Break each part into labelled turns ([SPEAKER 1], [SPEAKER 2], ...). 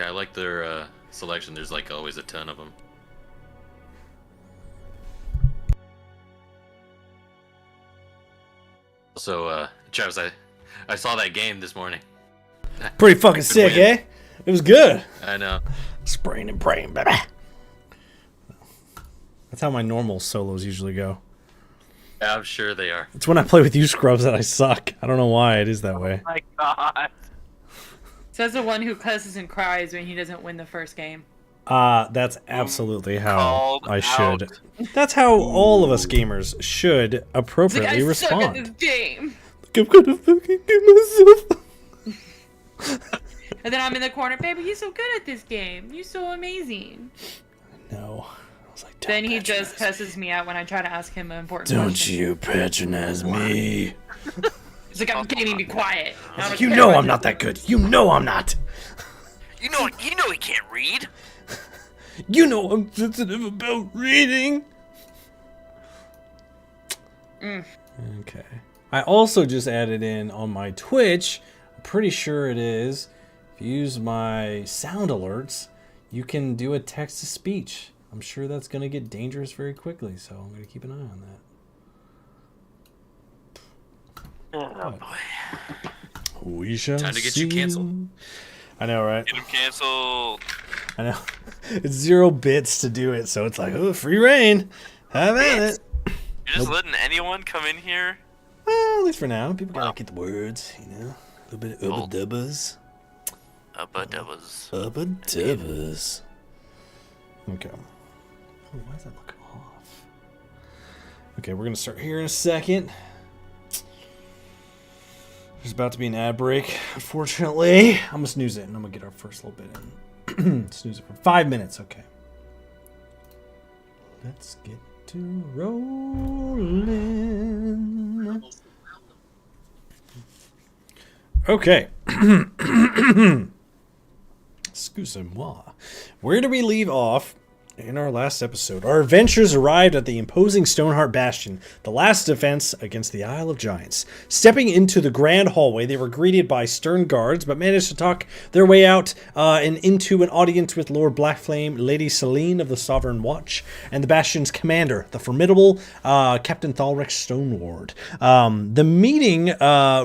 [SPEAKER 1] Yeah, I like their selection. There's like always a ton of them. So, Travis, I saw that game this morning.
[SPEAKER 2] Pretty fucking sick, eh? It was good.
[SPEAKER 1] I know.
[SPEAKER 2] Spraying and praying, baby. That's how my normal solos usually go.
[SPEAKER 1] Yeah, I'm sure they are.
[SPEAKER 2] It's when I play with you scrubs that I suck. I don't know why it is that way.
[SPEAKER 3] Oh my god.
[SPEAKER 4] Says the one who cusses and cries when he doesn't win the first game.
[SPEAKER 2] That's absolutely how
[SPEAKER 3] Called
[SPEAKER 2] I should.
[SPEAKER 3] out.
[SPEAKER 2] That's how all of us gamers should
[SPEAKER 4] It's like,
[SPEAKER 2] appropriately
[SPEAKER 4] I suck at this
[SPEAKER 2] respond.
[SPEAKER 4] game.
[SPEAKER 2] I'm gonna fucking get myself.
[SPEAKER 4] And then I'm in the corner, baby, you're so good at this game. You're so amazing.
[SPEAKER 2] No. I was like,
[SPEAKER 4] Then he
[SPEAKER 2] don't
[SPEAKER 4] just
[SPEAKER 2] patronize
[SPEAKER 4] cusses me out when I try to ask him an important
[SPEAKER 2] me. Don't
[SPEAKER 4] question.
[SPEAKER 2] you patronize me.
[SPEAKER 4] He's like, I'm gaming, be quiet. I don't
[SPEAKER 2] You
[SPEAKER 4] care
[SPEAKER 2] know
[SPEAKER 4] about
[SPEAKER 2] I'm not that good. You know I'm not.
[SPEAKER 3] You know he can't read.
[SPEAKER 2] You know I'm sensitive about reading. Okay. I also just added in on my Twitch, I'm pretty sure it is, if you use my sound alerts, you can do a text-to-speech. I'm sure that's going to get dangerous very quickly, so I'm going to keep an eye on that.
[SPEAKER 3] Oh boy.
[SPEAKER 2] We shall
[SPEAKER 1] Time to get
[SPEAKER 2] see.
[SPEAKER 1] you canceled.
[SPEAKER 2] I know, right?
[SPEAKER 3] Get him canceled.
[SPEAKER 2] I know. It's 0 bits to do it, so it's like, oh, free reign. Have at it.
[SPEAKER 3] You're just letting anyone come in here?
[SPEAKER 2] Well, at least for now. People gotta get the words, you know? A little bit of ubba dubbas.
[SPEAKER 3] Ubba-dubbas.
[SPEAKER 2] Ubba dubbas. Okay. Oh, why does that look off? Okay, we're gonna start here in a second. There's about to be an ad break, unfortunately. I'm gonna snooze it and I'm gonna get our first little bit in. Snooze it for 5 minutes, okay. Let's get to rolling. Okay. Excusez-moi. Where do we leave off in our last episode? Our adventurers arrived at the imposing Stoneheart Bastion, the last defense against the Isle of Giants. Stepping into the grand hallway, they were greeted by stern guards, but managed to talk their way out and into an audience with Lord Blackflame, Lady Selene of the Sovereign Watch, and the Bastion's commander, the formidable Captain Thalric Stoneward. The meeting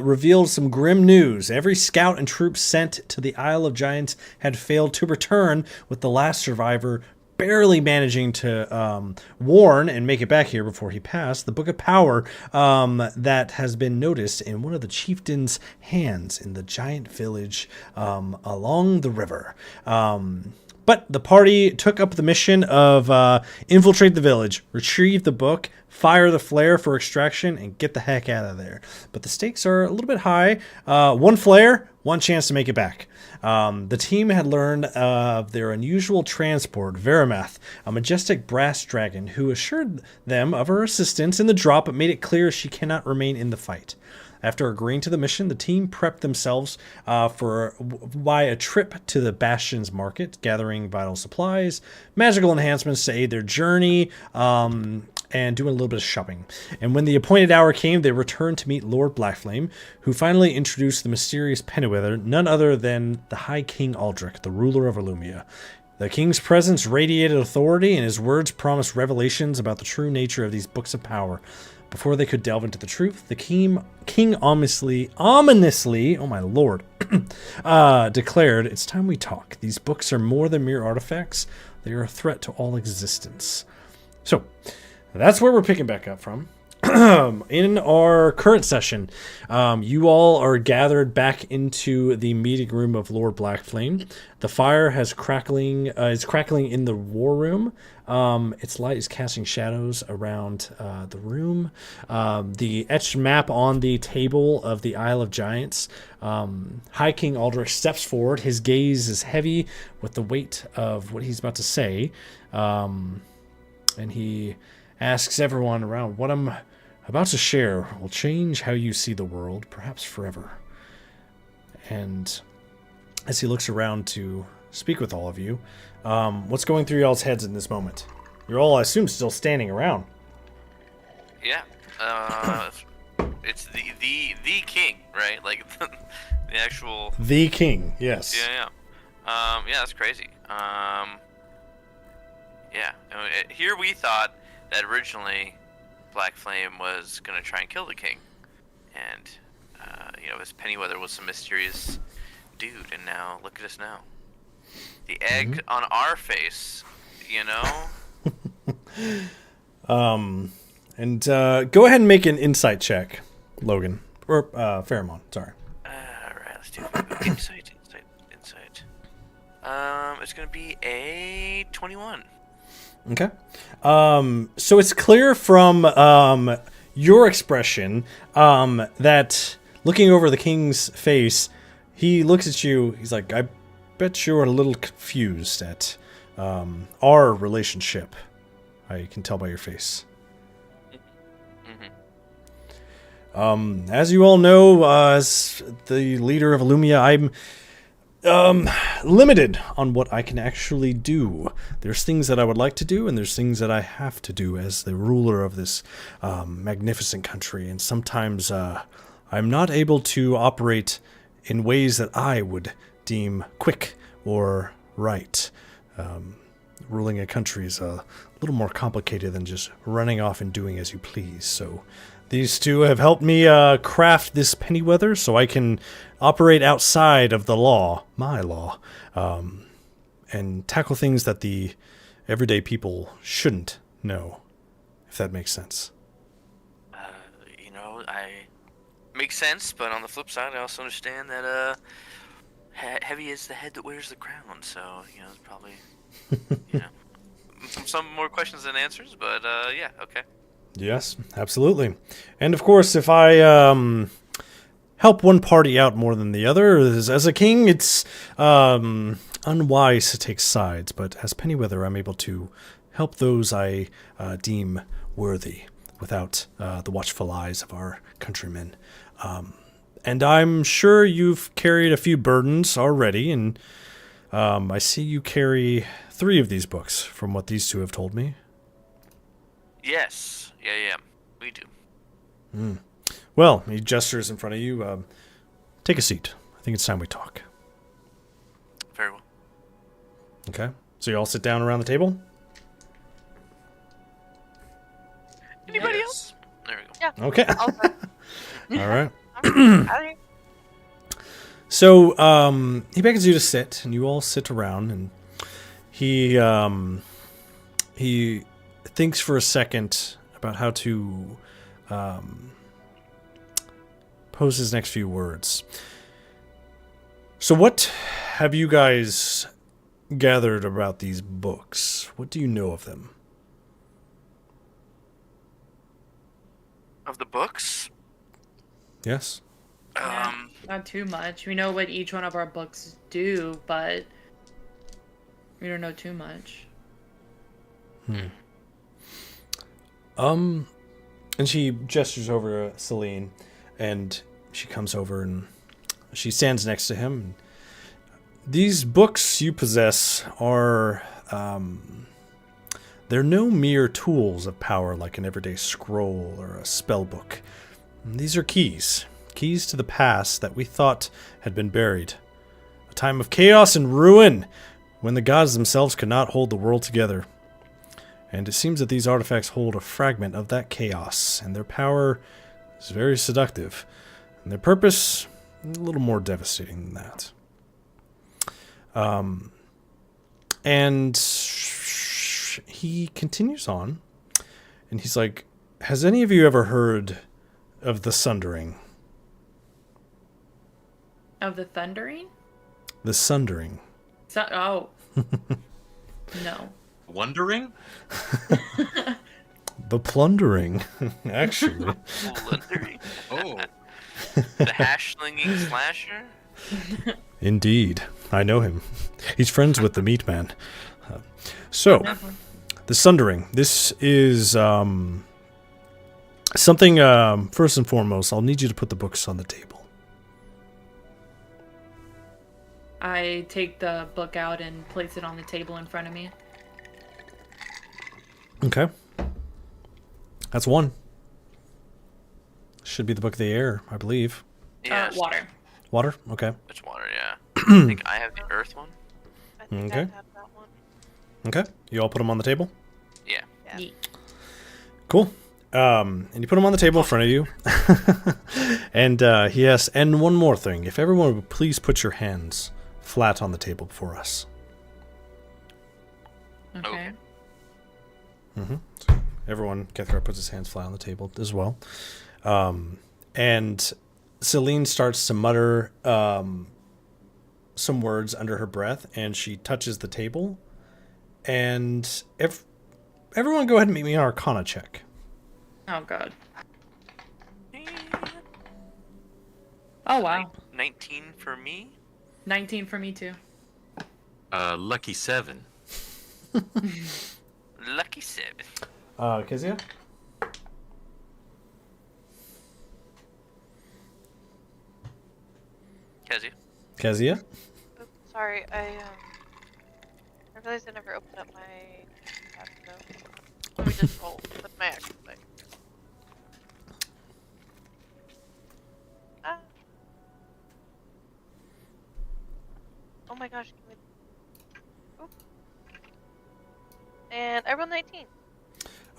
[SPEAKER 2] revealed some grim news. Every scout and troop sent to the Isle of Giants had failed to return, with the last survivor barely managing to warn and make it back here before he passed the Book of Power that has been noticed in one of the chieftain's hands in the giant village along the river. But the party took up the mission of infiltrate the village, retrieve the book, fire the flare for extraction, and get the heck out of there. But the stakes are a little bit high. One flare, one chance to make it back. The team had learned of their unusual transport, Veramath, a majestic brass dragon, who assured them of her assistance in the drop, but made it clear she cannot remain in the fight. After agreeing to the mission, the team prepped themselves for a trip to the Bastion's market, gathering vital supplies, magical enhancements to aid their journey, and doing a little bit of shopping. And when the appointed hour came, they returned to meet Lord Blackflame, who finally introduced the mysterious Pennywither, none other than the High King Aldrich, the ruler of Illumia. The king's presence radiated authority, and his words promised revelations about the true nature of these books of power. Before they could delve into the truth, the king ominously, oh my lord, declared, "It's time we talk. These books are more than mere artifacts. They are a threat to all existence." So, that's where we're picking back up from. In our current session, you all are gathered back into the meeting room of Lord Blackflame. The fire is crackling in the war room. Its light is casting shadows around the room. The etched map on the table of the Isle of Giants. High King Aldrich steps forward. His gaze is heavy with the weight of what he's about to say. And he asks everyone around, "What I'm about to share will change how you see the world, perhaps forever." And as he looks around to speak with all of you, what's going through y'all's heads in this moment? You're all, I assume, still standing around.
[SPEAKER 3] Yeah. It's the king, right? Like the actual.
[SPEAKER 2] The king, yes.
[SPEAKER 3] Yeah. Yeah, that's crazy. Yeah. Here we thought that originally Black Flame was gonna try and kill the king, and this Pennyweather was some mysterious dude, and now look at us now. The egg on our face,
[SPEAKER 2] And go ahead and make an insight check, Logan. Or Pheromone, sorry.
[SPEAKER 3] Alright, let's do it. Insight. It's gonna be a 21.
[SPEAKER 2] Okay. So it's clear from your expression that looking over the king's face, he looks at you, he's like, I bet you're a little confused at our relationship. I can tell by your face. As you all know, as the leader of Illumia, I'm limited on what I can actually do. There's things that I would like to do, and there's things that I have to do as the ruler of this magnificent country. And sometimes I'm not able to operate in ways that I would deem quick or right. Ruling a country is a little more complicated than just running off and doing as you please. So these two have helped me craft this Pennyweather so I can operate outside of the law, my law, and tackle things that the everyday people shouldn't know, if that makes sense.
[SPEAKER 3] I makes sense, but on the flip side, I also understand that heavy is the head that wears the crown. So it's probably some more questions than answers, but yeah, okay.
[SPEAKER 2] Yes, absolutely. And of course, if I help one party out more than the other, as a king, it's unwise to take sides. But as Pennyweather, I'm able to help those I deem worthy without the watchful eyes of our countrymen. And I'm sure you've carried a few burdens already, and I see you carry 3 of these books, from what these two have told me.
[SPEAKER 3] Yes. Yeah, we do.
[SPEAKER 2] Well, he gestures in front of you. Take a seat. I think it's time we talk.
[SPEAKER 3] Very well.
[SPEAKER 2] Okay. So you all sit down around the table?
[SPEAKER 3] Anybody else? There we go.
[SPEAKER 5] Yeah.
[SPEAKER 2] Okay. All right.
[SPEAKER 5] Howdy.
[SPEAKER 2] So he beckons you to sit, and you all sit around, and he thinks for a second about how to pose his next few words. So what have you guys gathered about these books? What do you know of them?
[SPEAKER 3] Of the books?
[SPEAKER 2] Yes?
[SPEAKER 4] Not too much. We know what each one of our books do, but we don't know too much.
[SPEAKER 2] And she gestures over to Celine, and she comes over and she stands next to him. These books you possess are, they're no mere tools of power like an everyday scroll or a spell book. These are keys to the past that we thought had been buried. A time of chaos and ruin when the gods themselves could not hold the world together. And it seems that these artifacts hold a fragment of that chaos, and their power is very seductive, and their purpose a little more devastating than that. And he continues on, and he's like, has any of you ever heard of the Sundering?
[SPEAKER 4] Of the thundering?
[SPEAKER 2] The Sundering.
[SPEAKER 4] Oh. No.
[SPEAKER 1] Wondering?
[SPEAKER 2] The Plundering, actually.
[SPEAKER 3] Plundering?
[SPEAKER 1] Oh.
[SPEAKER 3] The hash-slinging slasher?
[SPEAKER 2] Indeed. I know him. He's friends with the Meat Man. So, the Sundering. This is something, first and foremost, I'll need you to put the books on the table.
[SPEAKER 4] I take the book out and place it on the table in front of me.
[SPEAKER 2] Okay. That's one. Should be the Book of the Air, I believe.
[SPEAKER 3] Yeah,
[SPEAKER 4] Water.
[SPEAKER 2] Water? Okay.
[SPEAKER 3] It's water, yeah. I think I have the earth one.
[SPEAKER 5] I think
[SPEAKER 2] Okay.
[SPEAKER 5] I have that one.
[SPEAKER 2] Okay. You all put them on the table?
[SPEAKER 3] Yeah.
[SPEAKER 5] Yeah.
[SPEAKER 4] Yeet.
[SPEAKER 2] Cool. And you put them on the table in front of you. And he asks, and one more thing. If everyone would please put your hands flat on the table before us.
[SPEAKER 4] Okay.
[SPEAKER 2] So everyone, Kethra puts his hands flat on the table as well. And Celine starts to mutter some words under her breath, and she touches the table. And everyone go ahead and meet me an Arcana check.
[SPEAKER 4] Oh god. Oh wow.
[SPEAKER 3] 19 for me.
[SPEAKER 4] 19 for me too.
[SPEAKER 1] Lucky 7.
[SPEAKER 3] Lucky 7.
[SPEAKER 2] Kezia?
[SPEAKER 3] Kezia.
[SPEAKER 2] Kezia?
[SPEAKER 5] Oops, sorry, I realized I never opened up my tab, so let me just roll with my actual dice. Ah. Oh my gosh, can we... Oop. And I rolled 19.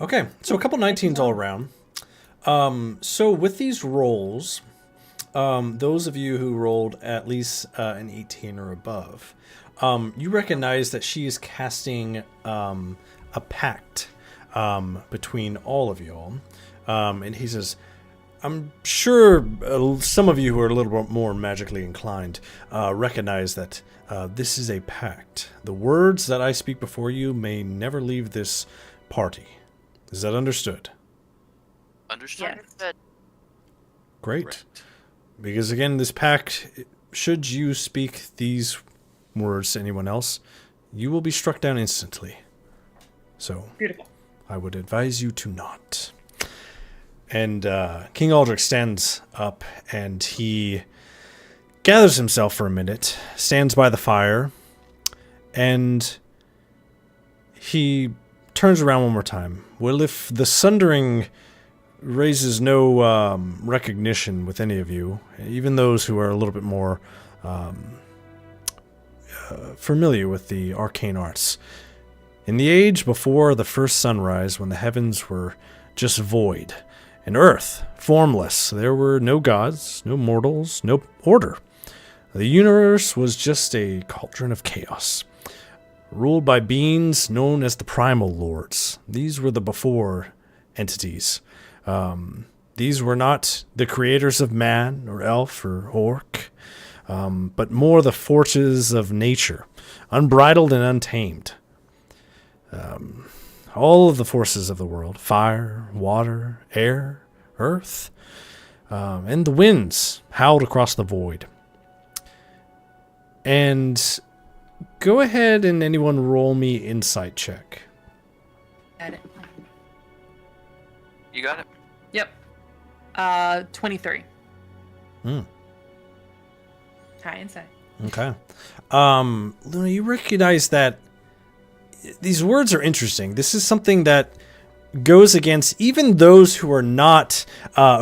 [SPEAKER 2] Okay, so a couple 19s all around. So with these rolls, those of you who rolled at least an 18 or above, you recognize that she is casting a pact between all of y'all. And he says, I'm sure some of you who are a little bit more magically inclined recognize that this is a pact. The words that I speak before you may never leave this party. Is that understood?
[SPEAKER 3] Understood.
[SPEAKER 4] Yes.
[SPEAKER 5] Understood.
[SPEAKER 2] Great.
[SPEAKER 1] Correct.
[SPEAKER 2] Because again, this pact, should you speak these words to anyone else, you will be struck down instantly. So
[SPEAKER 4] Beautiful.
[SPEAKER 2] I would advise you to not. And King Aldrich stands up and he gathers himself for a minute, stands by the fire, and he turns around one more time. Well, if the sundering raises no recognition with any of you, even those who are a little bit more familiar with the arcane arts, in the age before the first sunrise, when the heavens were just void, and earth formless, there were no gods, no mortals, no order. The universe was just a cauldron of chaos, ruled by beings known as the Primal Lords. These were the before entities. These were not the creators of man or elf or orc, but more the forces of nature, unbridled and untamed. All of the forces of the world, fire, water, air, earth, and the winds howled across the void. And go ahead and anyone roll me insight check.
[SPEAKER 4] Got it.
[SPEAKER 3] You got it.
[SPEAKER 4] Yep. 23.
[SPEAKER 2] Hmm.
[SPEAKER 4] High insight.
[SPEAKER 2] Okay. Luna, you recognize that these words are interesting. This is something that goes against even those who are not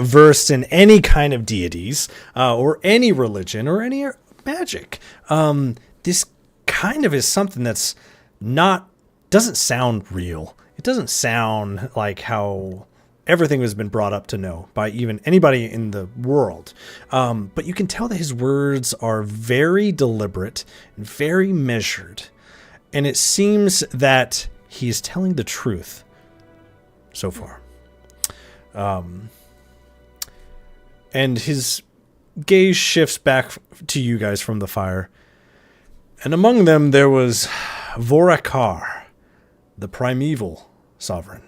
[SPEAKER 2] versed in any kind of deities or any religion or any magic. This kind of is something that's doesn't sound real. It doesn't sound like how everything has been brought up to know by even anybody in the world. But you can tell that his words are very deliberate and very measured. And it seems that he is telling the truth so far. And his gaze shifts back to you guys from the fire. And among them there was Vorakar, the primeval sovereign,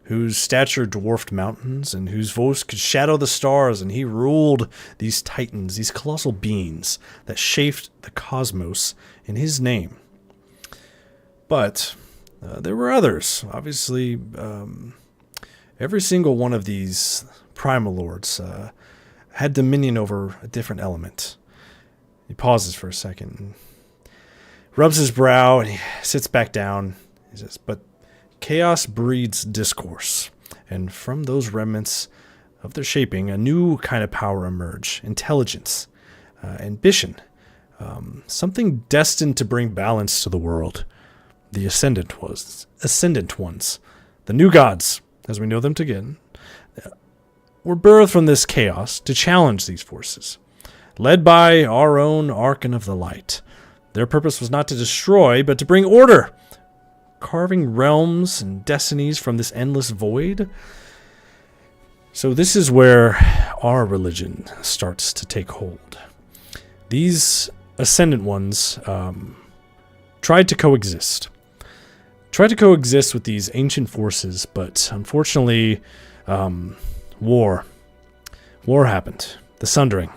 [SPEAKER 2] whose stature dwarfed mountains and whose voice could shadow the stars, and he ruled these titans, these colossal beings that shaped the cosmos in his name. But there were others. Obviously, every single one of these primal lords had dominion over a different element. He pauses for a second, and rubs his brow, and he sits back down. He says, but chaos breeds discourse, and from those remnants of their shaping, a new kind of power emerge: intelligence, ambition, something destined to bring balance to the world. The Ascendant Ones, the new gods, as we know them again, were birthed from this chaos to challenge these forces. Led by our own Archon of the Light, their purpose was not to destroy, but to bring order, carving realms and destinies from this endless void. So this is where our religion starts to take hold. These Ascendant Ones tried to coexist with these ancient forces, but unfortunately, war happened. The Sundering.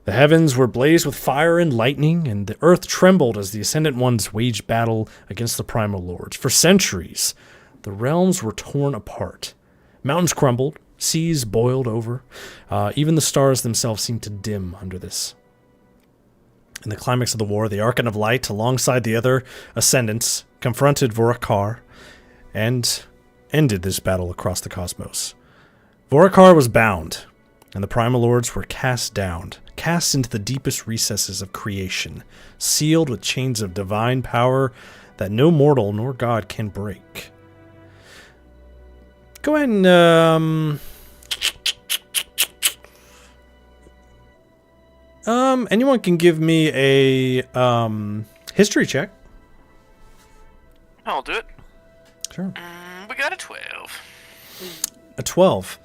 [SPEAKER 2] The heavens were ablaze with fire and lightning, and the earth trembled as the Ascendant Ones waged battle against the Primal Lords. For centuries, the realms were torn apart. Mountains crumbled, seas boiled over. Even the stars themselves seemed to dim under this. In the climax of the war, the Archon of Light, alongside the other Ascendants, confronted Vorakar and ended this battle across the cosmos. Vorakar was bound, and the Primal Lords were cast into the deepest recesses of creation, sealed with chains of divine power that no mortal nor god can break. Go ahead and, anyone can give me a, history check.
[SPEAKER 3] I'll do it.
[SPEAKER 2] Sure.
[SPEAKER 3] We got a 12.
[SPEAKER 2] A 12.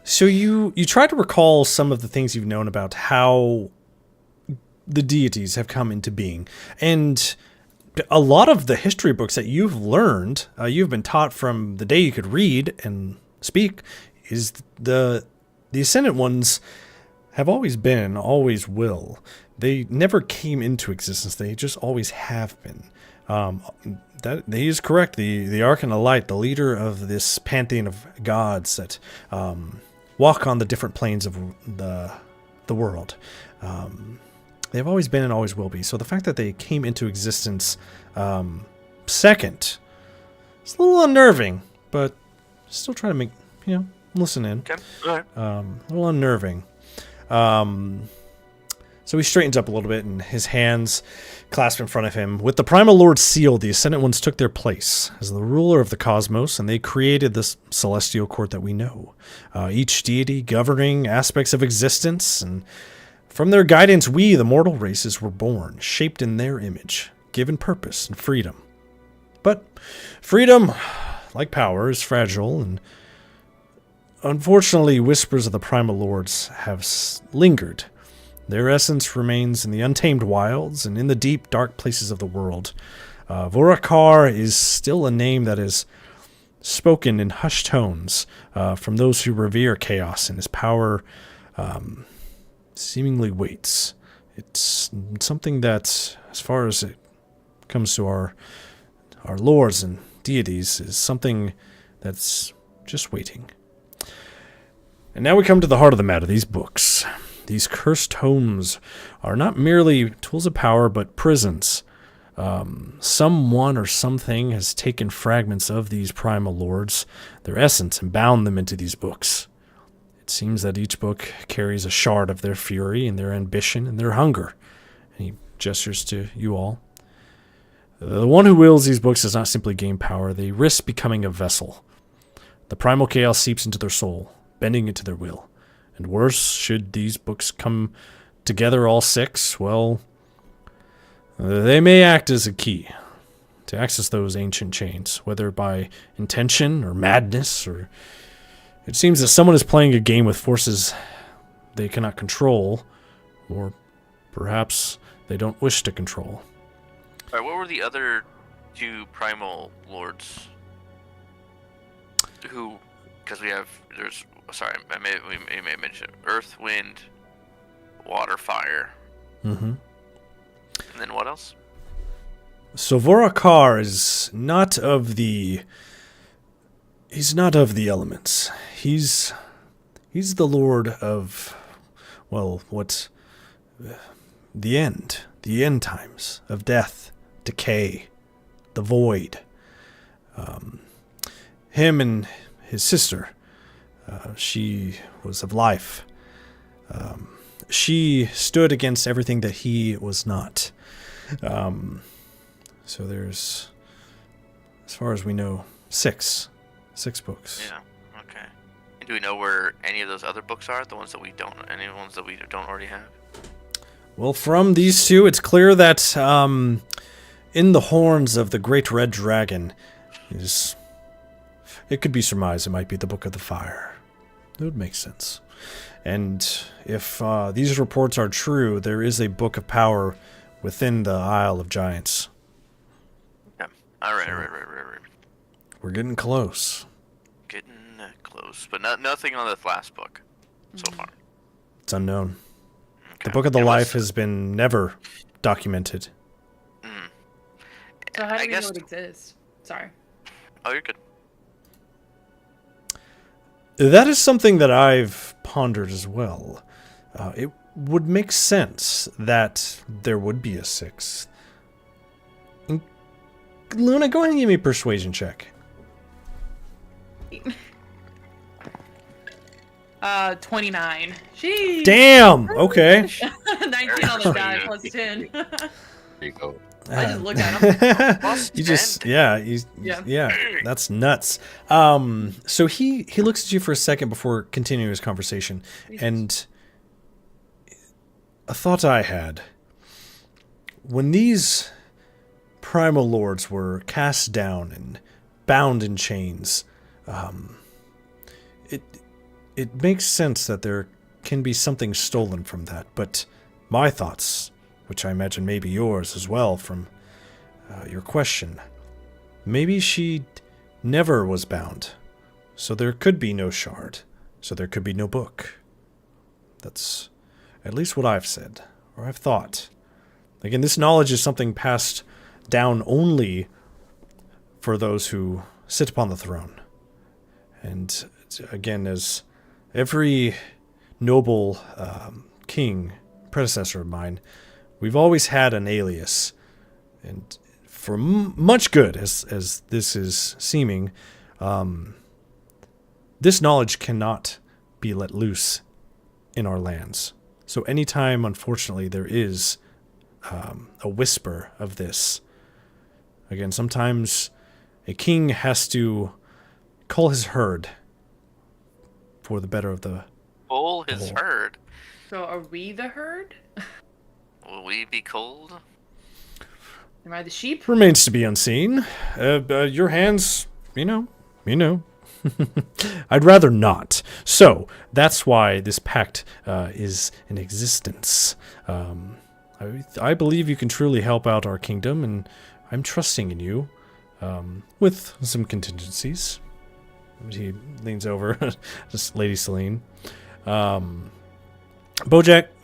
[SPEAKER 2] So you try to recall some of the things you've known about how the deities have come into being. And a lot of the history books that you've learned, you've been taught from the day you could read and speak, is the Ascendant Ones have always been and always will. They never came into existence. They just always have been. That he is correct. The Archon of Light, the leader of this pantheon of gods that walk on the different planes of the world. They've always been and always will be. So the fact that they came into existence second, it's a little unnerving, but still trying to make, listen in.
[SPEAKER 3] Okay. All right.
[SPEAKER 2] A little unnerving. So he straightens up a little bit, and his hands clasped in front of him. With the Primal Lord's seal, the Ascendant Ones took their place as the ruler of the cosmos, and they created this celestial court that we know. Each deity governing aspects of existence, and from their guidance, we, the mortal races, were born, shaped in their image, given purpose and freedom. But freedom, like power, is fragile, and unfortunately, whispers of the Primal Lords have lingered. Their essence remains in the untamed wilds and in the deep, dark places of the world. Vorakar is still a name that is spoken in hushed tones from those who revere chaos, and his power seemingly waits. It's something that, as far as it comes to our lords and deities, is something that's just waiting. And now we come to the heart of the matter, these books. These cursed tomes are not merely tools of power, but prisons. Someone or something has taken fragments of these primal lords, their essence, and bound them into these books. It seems that each book carries a shard of their fury and their ambition and their hunger. And he gestures to you all. The one who wields these books does not simply gain power. They risk becoming a vessel. The primal chaos seeps into their soul, bending it to their will. And worse, should these books come together, all six, well, they may act as a key to access those ancient chains, whether by intention or madness, or it seems that someone is playing a game with forces they cannot control, or perhaps they don't wish to control.
[SPEAKER 3] All right, what were the other two primal lords? Who, because we may mention earth, wind, water, fire.
[SPEAKER 2] Mm-hmm.
[SPEAKER 3] And then what else?
[SPEAKER 2] So Vorakar is not of the elements. He's the lord of, well, what, the end times of death, decay, the void. Him and his sister, she was of life, she stood against everything that he was not. So there's, as far as we know, six books.
[SPEAKER 3] Yeah. Okay. And do we know where any of those other books are? The ones that we don't, any ones that we don't already have?
[SPEAKER 2] Well, from these two, it's clear that in the horns of the great red dragon is. It could be surmised it might be the Book of the Fire. It would make sense. And if these reports are true, there is a Book of Power within the Isle of Giants.
[SPEAKER 3] Yeah. All right.
[SPEAKER 2] We're getting close.
[SPEAKER 3] Getting close, but nothing on the last book so far.
[SPEAKER 2] It's unknown.
[SPEAKER 3] Okay.
[SPEAKER 2] The Book of the Life has been never documented.
[SPEAKER 4] So how do
[SPEAKER 3] I
[SPEAKER 4] we
[SPEAKER 3] guess...
[SPEAKER 4] know it exists? Sorry.
[SPEAKER 3] Oh, you're good.
[SPEAKER 2] That is something that I've pondered as well. It would make sense that there would be a sixth. Luna, go ahead and give me a persuasion check.
[SPEAKER 4] 29. Jeez.
[SPEAKER 2] Damn! Okay.
[SPEAKER 4] 19 on the die plus 10.
[SPEAKER 1] There you go.
[SPEAKER 4] I just looked at him.
[SPEAKER 2] You just, yeah, that's nuts. So he looks at you for a second before continuing his conversation, and a thought I had: when these primal lords were cast down and bound in chains, it makes sense that there can be something stolen from that. But my thoughts, which I imagine may be yours as well from your question, maybe she never was bound, so there could be no shard, so there could be no book. That's at least what I've said, or I've thought. Again, this knowledge is something passed down only for those who sit upon the throne. And again, as every noble king, predecessor of mine, we've always had an alias. And for much good, as this is seeming, this knowledge cannot be let loose in our lands. So anytime, unfortunately, there is a whisper of this, again, sometimes a king has to cull his herd for the better of the
[SPEAKER 3] Cull his herd?
[SPEAKER 4] So are we the herd?
[SPEAKER 3] Will we be cold?
[SPEAKER 4] Am I the sheep?
[SPEAKER 2] Remains to be unseen. Your hands, you know. I'd rather not. So, that's why this pact is in existence. I believe you can truly help out our kingdom, and I'm trusting in you, with some contingencies. He leans over, just Lady Celine. Bojack,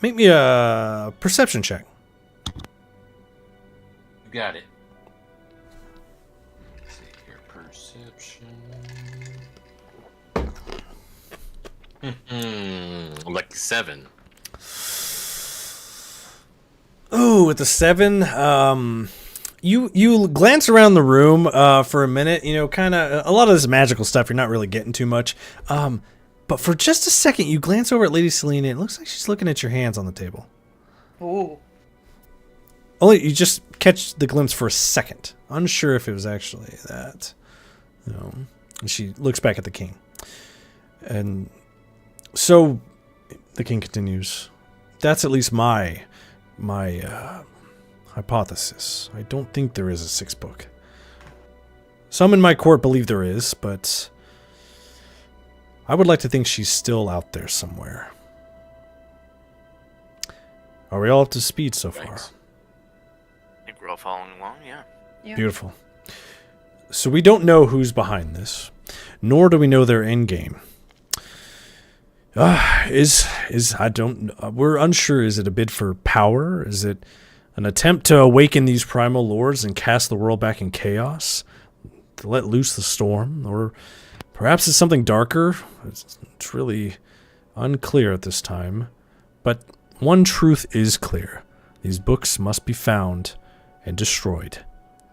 [SPEAKER 2] make me a perception check.
[SPEAKER 1] You got it. Let's see here, perception. Like 7.
[SPEAKER 2] Oh, with the 7, you glance around the room for a minute. You know, kind of a lot of this magical stuff. You're not really getting too much. But for just a second, you glance over at Lady Selene. And it looks like she's looking at your hands on the table.
[SPEAKER 4] Ooh.
[SPEAKER 2] Only you just catch the glimpse for a second, unsure if it was actually that. And she looks back at the king, and so the king continues. That's at least my hypothesis. I don't think there is a 6th book. Some in my court believe there is, but I would like to think she's still out there somewhere. Are we all up to speed so far?
[SPEAKER 3] I think we're all following along, yeah.
[SPEAKER 2] Beautiful. So we don't know who's behind this, nor do we know their end game. We're unsure. Is it a bid for power? Is it an attempt to awaken these primal lords and cast the world back in chaos? To let loose the storm? Or perhaps it's something darker? It's really unclear at this time. But one truth is clear. These books must be found and destroyed.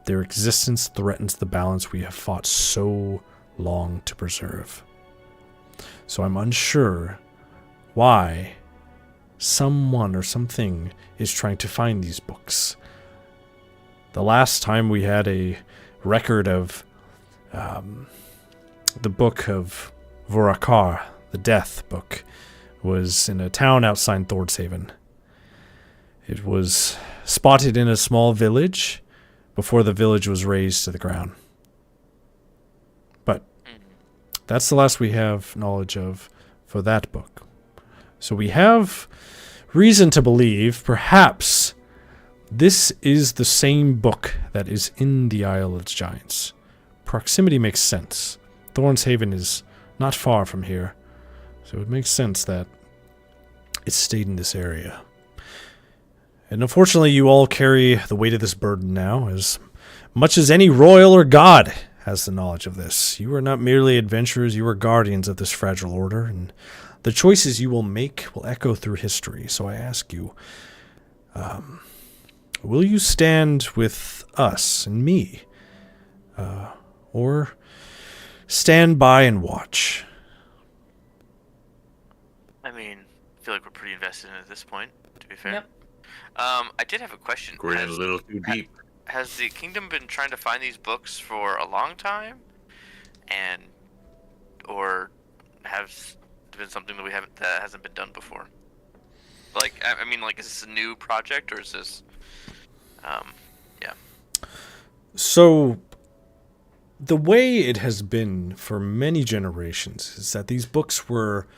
[SPEAKER 2] Their existence threatens the balance we have fought so long to preserve. So I'm unsure why someone or something is trying to find these books. The last time we had a record of the book of Vorakar, the Death book, was in a town outside Thorshaven. It was spotted in a small village before the village was razed to the ground. But that's the last we have knowledge of for that book. So we have reason to believe perhaps this is the same book that is in the Isle of Giants. Proximity makes sense. Thornshaven is not far from here, so it makes sense that it stayed in this area. And unfortunately, you all carry the weight of this burden now, as much as any royal or god has the knowledge of this. You are not merely adventurers, you are guardians of this fragile order, and the choices you will make will echo through history. So I ask you, will you stand with us and me? Or stand by and watch?
[SPEAKER 3] I mean, I feel like we're pretty invested in it at this point, to be fair.
[SPEAKER 4] Yep.
[SPEAKER 3] I did have a question.
[SPEAKER 1] We're in a little too deep.
[SPEAKER 3] Has the kingdom been trying to find these books for a long time? Or has it been something that hasn't been done before? Like, I mean, like, is this a new project, or is this, yeah.
[SPEAKER 2] So, the way it has been for many generations is that these books were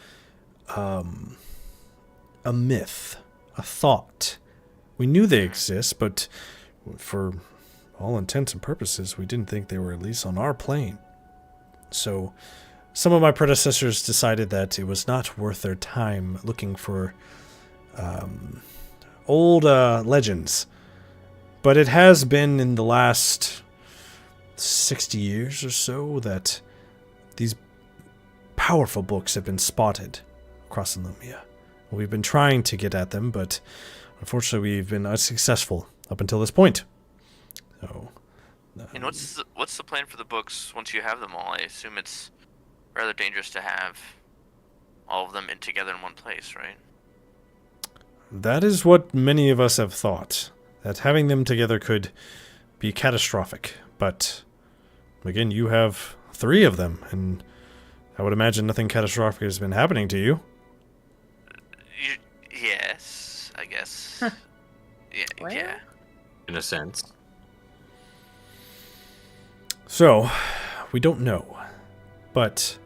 [SPEAKER 2] a myth, a thought. We knew they exist, but for all intents and purposes, we didn't think they were at least on our plane. So, some of my predecessors decided that it was not worth their time looking for old legends. But it has been in the last 60 years or so that these powerful books have been spotted across Illumia. We've been trying to get at them, but unfortunately we've been unsuccessful up until this point. So,
[SPEAKER 3] And what's the plan for the books once you have them all? I assume it's rather dangerous to have all of them together in one place, right?
[SPEAKER 2] that is what many of us have thought, that having them together could be catastrophic. But again, you have 3 of them, and I would imagine nothing catastrophic has been happening to you.
[SPEAKER 3] Yes, I guess.
[SPEAKER 4] Well.
[SPEAKER 3] Yeah.
[SPEAKER 1] In a sense.
[SPEAKER 2] So, we don't know. But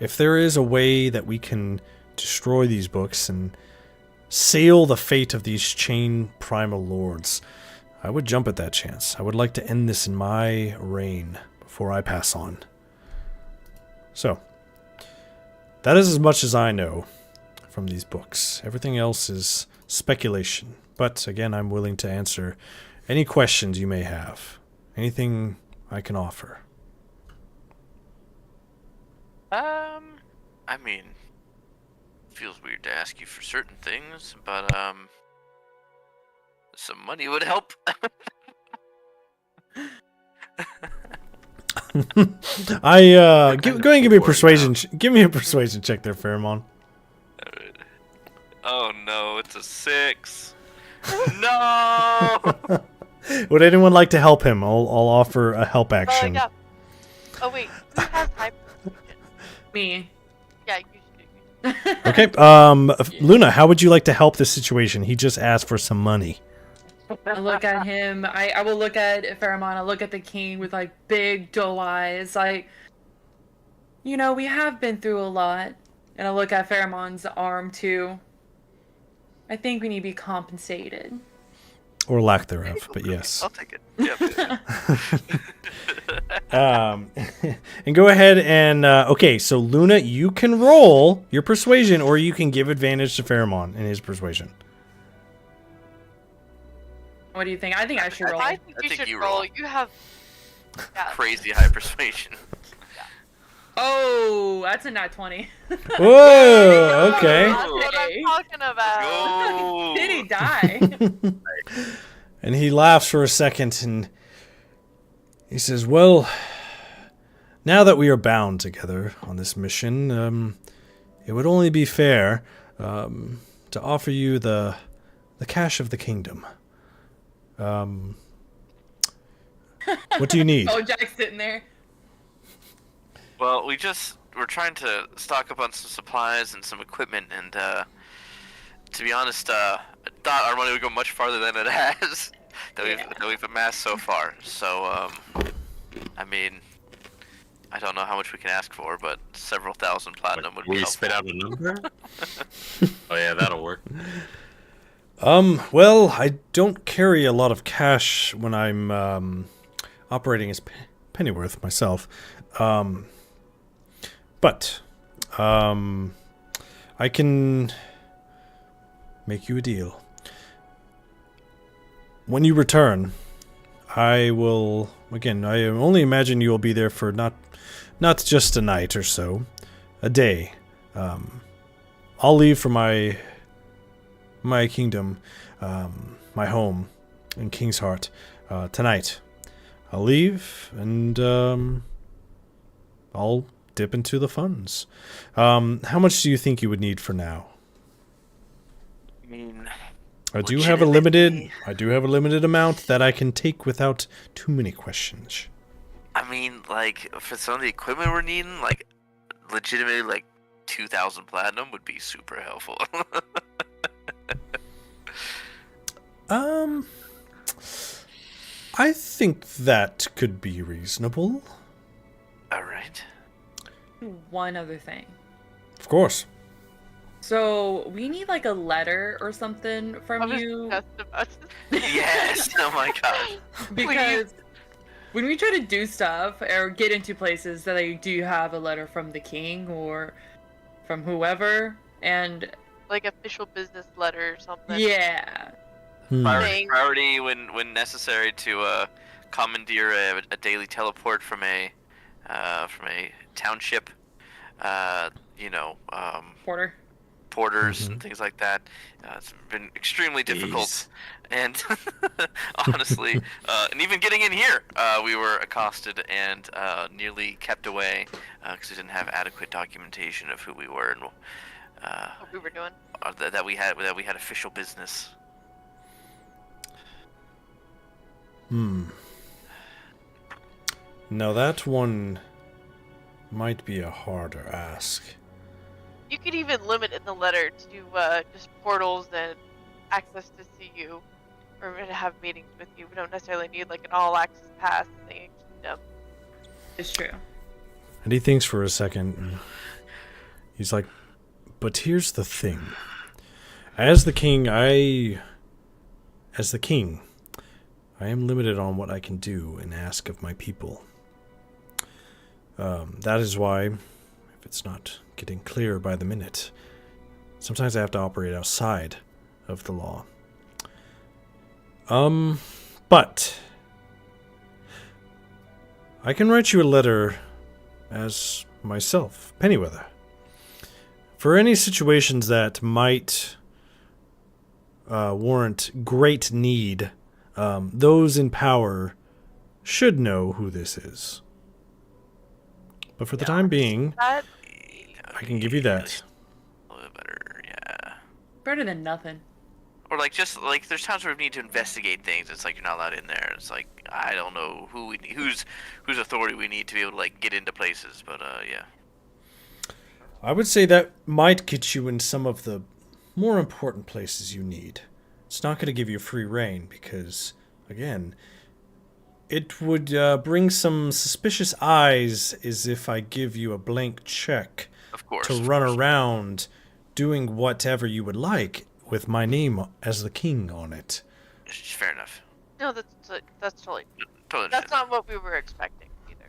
[SPEAKER 2] if there is a way that we can destroy these books and seal the fate of these chain primal lords, I would jump at that chance. I would like to end this in my reign before I pass on. So, that is as much as I know from these books. Everything else is speculation. But again, I'm willing to answer any questions you may have. Anything I can offer.
[SPEAKER 3] I mean, feels weird to ask you for certain things, but some money would help.
[SPEAKER 2] Go ahead and give me a persuasion. Give me a persuasion check there, Pheromone.
[SPEAKER 3] Oh no, it's a 6. No.
[SPEAKER 2] Would anyone like to help him? I'll offer a help action.
[SPEAKER 5] Yeah. Oh wait, who has high perception?
[SPEAKER 4] Me.
[SPEAKER 5] Yeah, you should.
[SPEAKER 2] Okay. Luna, how would you like to help this situation? He just asked for some money.
[SPEAKER 4] I look at him. I will look at Pheromone. I look at the king with like big dull eyes. Like, you know, we have been through a lot. And I look at Pheromone's arm too. I think we need to be compensated.
[SPEAKER 2] Or lack thereof, but yes.
[SPEAKER 3] I'll take it. Yep.
[SPEAKER 2] And go ahead and okay, so Luna, you can roll your persuasion, or you can give advantage to Pheromone in his persuasion.
[SPEAKER 4] What do you think? I think I should roll.
[SPEAKER 5] I think
[SPEAKER 3] I
[SPEAKER 5] you
[SPEAKER 3] think
[SPEAKER 5] should
[SPEAKER 3] you
[SPEAKER 5] roll.
[SPEAKER 3] roll.
[SPEAKER 5] You have. Yeah.
[SPEAKER 3] Crazy high persuasion.
[SPEAKER 4] Oh, that's a nat 20.
[SPEAKER 2] Whoa, okay.
[SPEAKER 5] That's what I'm talking about.
[SPEAKER 3] Go.
[SPEAKER 4] Did he die?
[SPEAKER 2] And he laughs for a second and he says, well, now that we are bound together on this mission, it would only be fair to to offer you the cash of the kingdom. What do you need?
[SPEAKER 4] Oh, Jack's sitting there.
[SPEAKER 3] Well, we're trying to stock up on some supplies and some equipment, and to be honest, I thought our money would go much farther than it has that we've amassed so far. So, I mean, I don't know how much we can ask for, but several thousand platinum would be
[SPEAKER 1] We
[SPEAKER 3] helpful.
[SPEAKER 1] spit out a number? Oh yeah, that'll work.
[SPEAKER 2] Well, I don't carry a lot of cash when I'm operating as Pennyworth myself. But I can make you a deal. When you return, I will, again, I only imagine you will be there for not just a night or so, a day. I'll leave for my kingdom, my home in King's Heart, tonight. I'll leave and I'll dip into the funds. How much do you think you would need for now?
[SPEAKER 3] I mean,
[SPEAKER 2] I do have a limited amount that I can take without too many questions.
[SPEAKER 3] I mean, like, for some of the equipment we're needing, like, legitimately, like, 2,000 platinum would be super helpful.
[SPEAKER 2] I think that could be reasonable.
[SPEAKER 3] Alright.
[SPEAKER 4] One other thing.
[SPEAKER 2] Of course.
[SPEAKER 4] So we need like a letter or something
[SPEAKER 5] I
[SPEAKER 4] from
[SPEAKER 5] was
[SPEAKER 4] you
[SPEAKER 5] just about to
[SPEAKER 3] Yes! Oh my god.
[SPEAKER 4] because when we try to do stuff or get into places that I do have a letter from the king or from whoever, and
[SPEAKER 5] like official business letter or something.
[SPEAKER 4] yeah,
[SPEAKER 3] Priority when necessary to commandeer a daily teleport from a township.
[SPEAKER 4] Porter.
[SPEAKER 3] Porters and things like that. It's been extremely difficult,
[SPEAKER 1] Jeez.
[SPEAKER 3] and honestly, and even getting in here, we were accosted and nearly kept away because we didn't have adequate documentation of who we were and
[SPEAKER 5] What we were doing.
[SPEAKER 3] that we had official business.
[SPEAKER 2] Now that one might be a harder ask.
[SPEAKER 5] You could even limit in the letter to just portals and access to see you, or to have meetings with you. We don't necessarily need like an all-access pass thing. No.
[SPEAKER 4] It's true.
[SPEAKER 2] And he thinks for a second. And he's like, but here's the thing. As the king, I am limited on what I can do and ask of my people. That is why, if it's not getting clearer by the minute, sometimes I have to operate outside of the law. But I can write you a letter as myself, Pennyweather, for any situations that might warrant great need. Those in power should know who this is. But for the time being,
[SPEAKER 5] That
[SPEAKER 2] I can give you that.
[SPEAKER 3] A little bit better, yeah.
[SPEAKER 4] Better than nothing.
[SPEAKER 3] Or like just like there's times where we need to investigate things. It's like you're not allowed in there. It's like I don't know whose authority we need to be able to like get into places. But yeah.
[SPEAKER 2] I would say that might get you in some of the more important places you need. It's not going to give you free reign because, again, it would bring some suspicious eyes as if I give you a blank check
[SPEAKER 3] Of course.
[SPEAKER 2] to run around doing whatever you would like with my name as the king on it.
[SPEAKER 3] Fair enough.
[SPEAKER 5] no, that's totally.
[SPEAKER 3] Totally.
[SPEAKER 5] That's not what we were expecting either.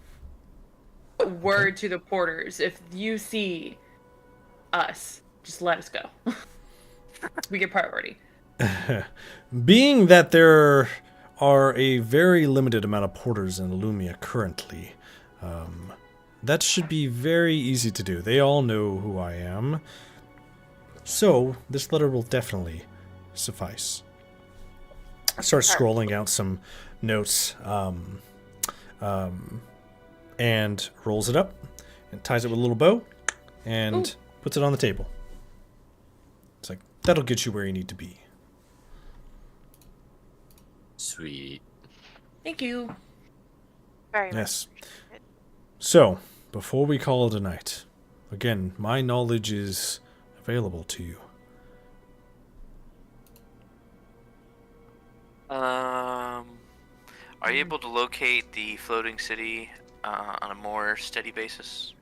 [SPEAKER 4] Word to the porters: if you see us, just let us go. We get priority.
[SPEAKER 2] Being that there are a very limited amount of porters in Lumia currently, that should be very easy to do. They all know who I am. So, this letter will definitely suffice. I start scrolling out some notes, and rolls it up, and ties it with a little bow, and puts it on the table. It's like, that'll get you where you need to be.
[SPEAKER 1] Sweet.
[SPEAKER 4] Thank you.
[SPEAKER 5] Very much.
[SPEAKER 2] Yes. So, before we call it a night, again, my knowledge is available to you.
[SPEAKER 3] Are you able to locate the floating city on a more steady basis?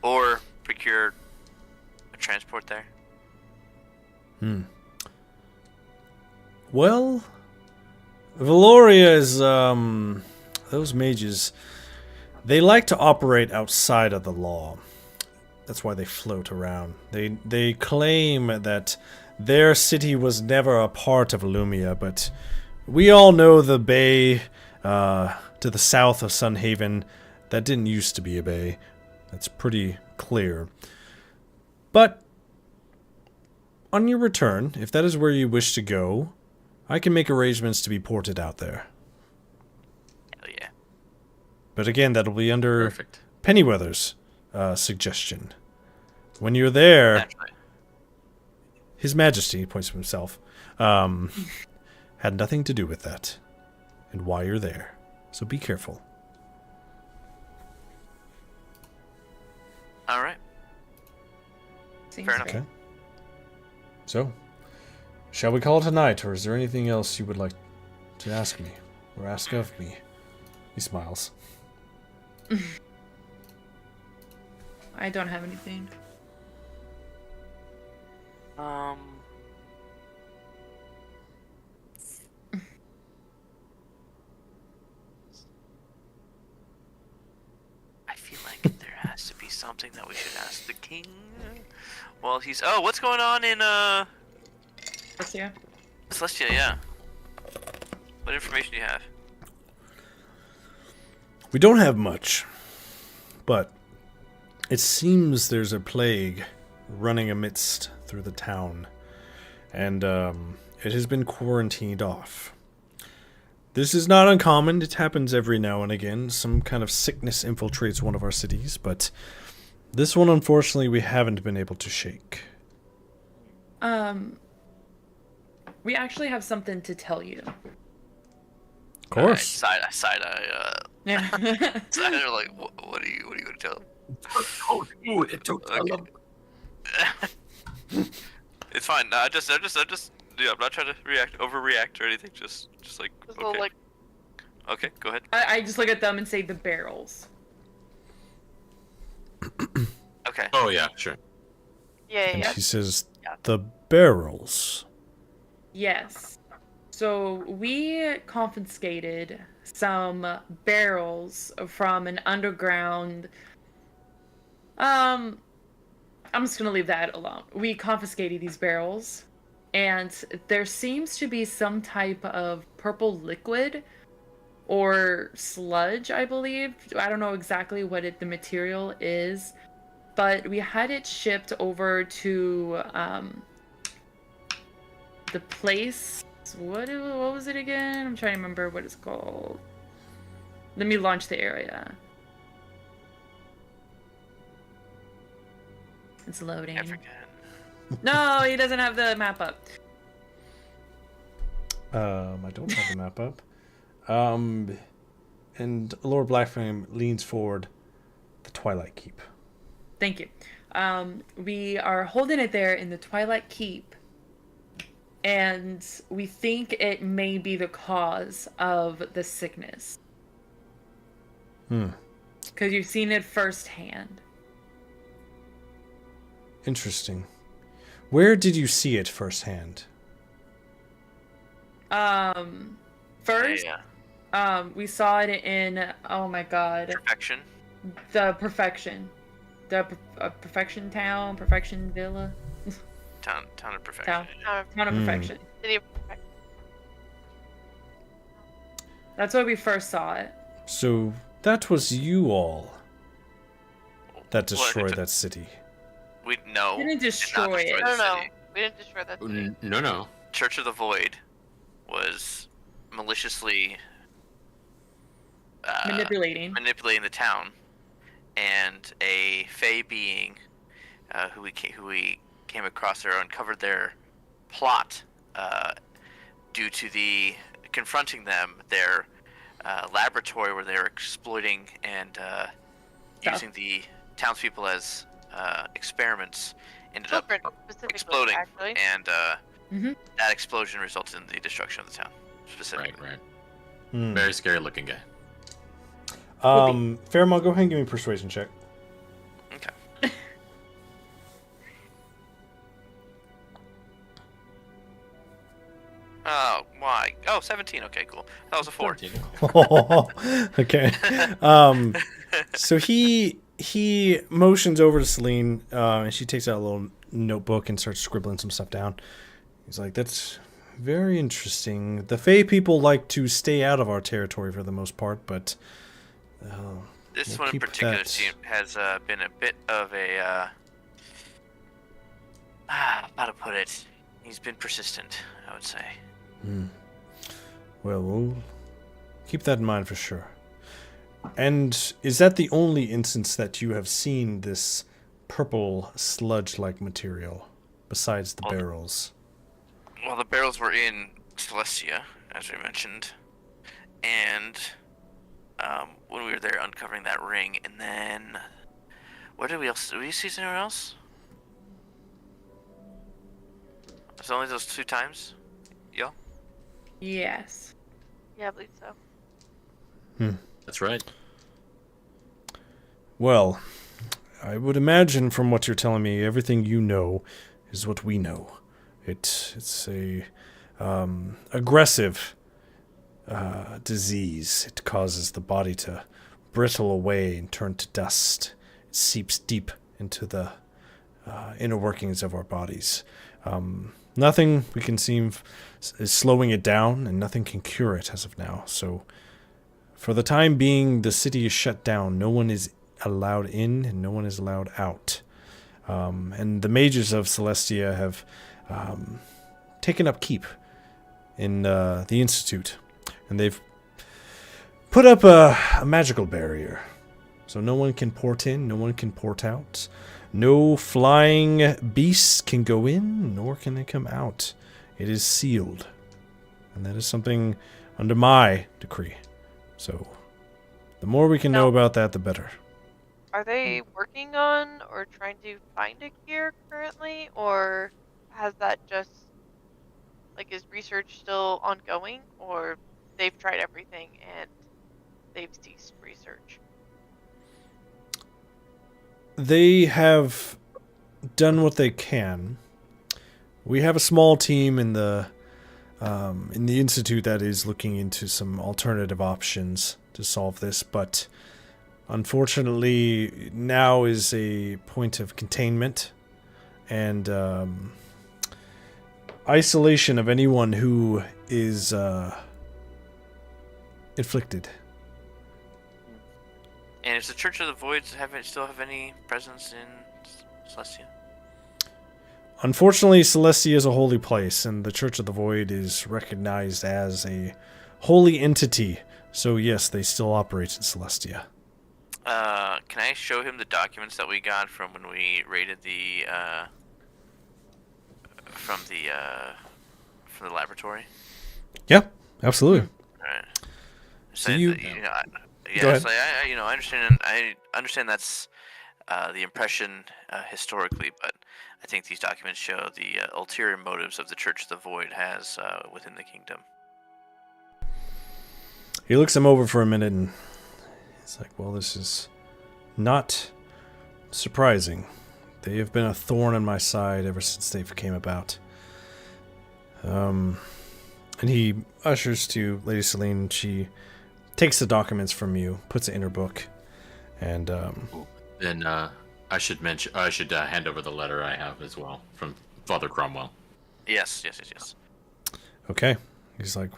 [SPEAKER 3] Or procure a transport there?
[SPEAKER 2] Well, Valoria is, those mages, they like to operate outside of the law. That's why they float around. They claim that their city was never a part of Lumia, but we all know the bay to the south of Sunhaven, that didn't used to be a bay. That's pretty clear. But on your return, if that is where you wish to go, I can make arrangements to be ported out there.
[SPEAKER 3] Hell yeah.
[SPEAKER 2] But again, that'll be under
[SPEAKER 1] Perfect.
[SPEAKER 2] Pennyweather's suggestion. When you're there,
[SPEAKER 3] Naturally.
[SPEAKER 2] His Majesty, he points to himself, had nothing to do with that, and why you're there. So be careful.
[SPEAKER 3] Alright.
[SPEAKER 4] Seems
[SPEAKER 3] Fair enough.
[SPEAKER 2] Okay. So, shall we call it a night, or is there anything else you would like to ask me, or ask of me? He smiles.
[SPEAKER 4] I don't have anything.
[SPEAKER 3] I feel like there has to be something that we should ask the king. Well, he's. Oh, what's going on in
[SPEAKER 4] Celestia?
[SPEAKER 3] Celestia? Yeah. What information do you have?
[SPEAKER 2] We don't have much, but it seems there's a plague running amidst through the town, and it has been quarantined off. This is not uncommon. It happens every now and again. Some kind of sickness infiltrates one of our cities, but this one, unfortunately, we haven't been able to shake.
[SPEAKER 4] We actually have something to tell you.
[SPEAKER 2] Of course.
[SPEAKER 3] Side
[SPEAKER 4] Yeah.
[SPEAKER 3] eye, like, what are you gonna tell him? It's fine. No, I'm not trying to overreact or anything. Just like,
[SPEAKER 5] Just
[SPEAKER 3] okay.
[SPEAKER 5] little, like,
[SPEAKER 3] Okay, go ahead.
[SPEAKER 4] I just look at them and say the barrels.
[SPEAKER 3] Okay.
[SPEAKER 1] Oh yeah, sure.
[SPEAKER 5] yeah,
[SPEAKER 2] And
[SPEAKER 5] yeah.
[SPEAKER 2] he says,
[SPEAKER 5] Yeah.
[SPEAKER 2] the barrels.
[SPEAKER 4] Yes. So we confiscated some barrels from an underground. I'm just gonna leave that alone. We confiscated these barrels, and there seems to be some type of purple liquid or sludge, I believe. I don't know exactly what the material is, but we had it shipped over to the place. What was it again? I'm trying to remember what it's called. Let me launch the area. It's loading.
[SPEAKER 3] I forget.
[SPEAKER 4] No, he doesn't have the map up.
[SPEAKER 2] I don't have the map up. And Lord Blackflame leans forward. The Twilight Keep.
[SPEAKER 4] Thank you. We are holding it there in the Twilight Keep, and we think it may be the cause of the sickness. Because you've seen it firsthand.
[SPEAKER 2] Interesting. Where did you see it firsthand?
[SPEAKER 4] First,
[SPEAKER 3] Yeah.
[SPEAKER 4] we saw it in, oh my god,
[SPEAKER 3] Perfection.
[SPEAKER 4] the Perfection. The Perfection Town, Perfection Villa.
[SPEAKER 3] Town of perfection.
[SPEAKER 4] Town.
[SPEAKER 3] Yeah.
[SPEAKER 4] Town of Perfection.
[SPEAKER 5] City of Perfection.
[SPEAKER 4] That's where we first saw it.
[SPEAKER 2] So that was you all that
[SPEAKER 3] What?
[SPEAKER 2] destroyed that city.
[SPEAKER 3] We no.
[SPEAKER 4] We didn't
[SPEAKER 3] did not
[SPEAKER 4] destroy it.
[SPEAKER 3] the
[SPEAKER 5] No, no,
[SPEAKER 3] city.
[SPEAKER 5] we didn't destroy that city.
[SPEAKER 1] No.
[SPEAKER 3] Church of the Void was maliciously
[SPEAKER 4] Manipulating.
[SPEAKER 3] manipulating the town, and a fey being who we came across or uncovered their plot due to the confronting them, their laboratory where they were exploiting and using the townspeople as experiments ended up
[SPEAKER 5] Children specifically,
[SPEAKER 3] exploding,
[SPEAKER 5] actually.
[SPEAKER 3] and that explosion resulted in the destruction of the town specifically.
[SPEAKER 1] Right.
[SPEAKER 2] Hmm.
[SPEAKER 1] Very scary looking guy.
[SPEAKER 2] Pheromone, go ahead and give me a persuasion check.
[SPEAKER 3] Okay. Oh, why? Oh, 17. Okay, cool. That was a 4.
[SPEAKER 2] Okay. So he motions over to Celine, and she takes out a little notebook and starts scribbling some stuff down. He's like, "That's very interesting. The Fae people like to stay out of our territory for the most part, but
[SPEAKER 3] This
[SPEAKER 2] we'll
[SPEAKER 3] one in
[SPEAKER 2] keep
[SPEAKER 3] particular
[SPEAKER 2] that."
[SPEAKER 3] has been a bit of a how to put it? He's been persistent, I would say.
[SPEAKER 2] Well, we'll keep that in mind for sure. And is that the only instance that you have seen this purple sludge-like material, besides the barrels?
[SPEAKER 3] Well, the barrels were in Celestia, as we mentioned, and when we were there uncovering that ring, and then where did we see it anywhere else? It's only those 2 times, y'all.
[SPEAKER 4] Yes.
[SPEAKER 5] Yeah, I believe so.
[SPEAKER 1] That's right.
[SPEAKER 2] Well, I would imagine from what you're telling me, everything you know is what we know. It's a aggressive disease. It causes the body to brittle away and turn to dust. It seeps deep into the inner workings of our bodies. Nothing we can seem is slowing it down, and nothing can cure it as of now. So, for the time being, the city is shut down. No one is allowed in, and no one is allowed out. And the mages of Celestia have taken up keep in the Institute, and they've put up a magical barrier. So no one can port in, no one can port out. No flying beasts can go in, nor can they come out. It is sealed. And that is something under my decree. So, the more we can know about that, the better.
[SPEAKER 5] Are they working on or trying to find a cure currently, or has that just, like, is research still ongoing, or they've tried everything and they've ceased research?
[SPEAKER 2] They have done what they can. We have a small team in the institute that is looking into some alternative options to solve this, but unfortunately now is a point of containment and isolation of anyone who is inflicted.
[SPEAKER 3] And is the Church of the Void still have any presence in Celestia?
[SPEAKER 2] Unfortunately, Celestia is a holy place, and the Church of the Void is recognized as a holy entity. So yes, they still operate in Celestia.
[SPEAKER 3] Can I show him the documents that we got from when we raided the from the laboratory?
[SPEAKER 2] Yeah, absolutely.
[SPEAKER 3] Right.
[SPEAKER 2] So you,
[SPEAKER 3] go ahead. I understand that's the impression historically, but I think these documents show the ulterior motives of the Church of the Void has within the kingdom.
[SPEAKER 2] He looks them over for a minute and he's like, well, this is not surprising. They have been a thorn in my side ever since they came about. And he ushers to Lady Celine. She takes the documents from you, puts it in her book, and
[SPEAKER 1] Then I should hand over the letter I have as well from Father Cromwell.
[SPEAKER 3] Yes.
[SPEAKER 2] Okay. He's like,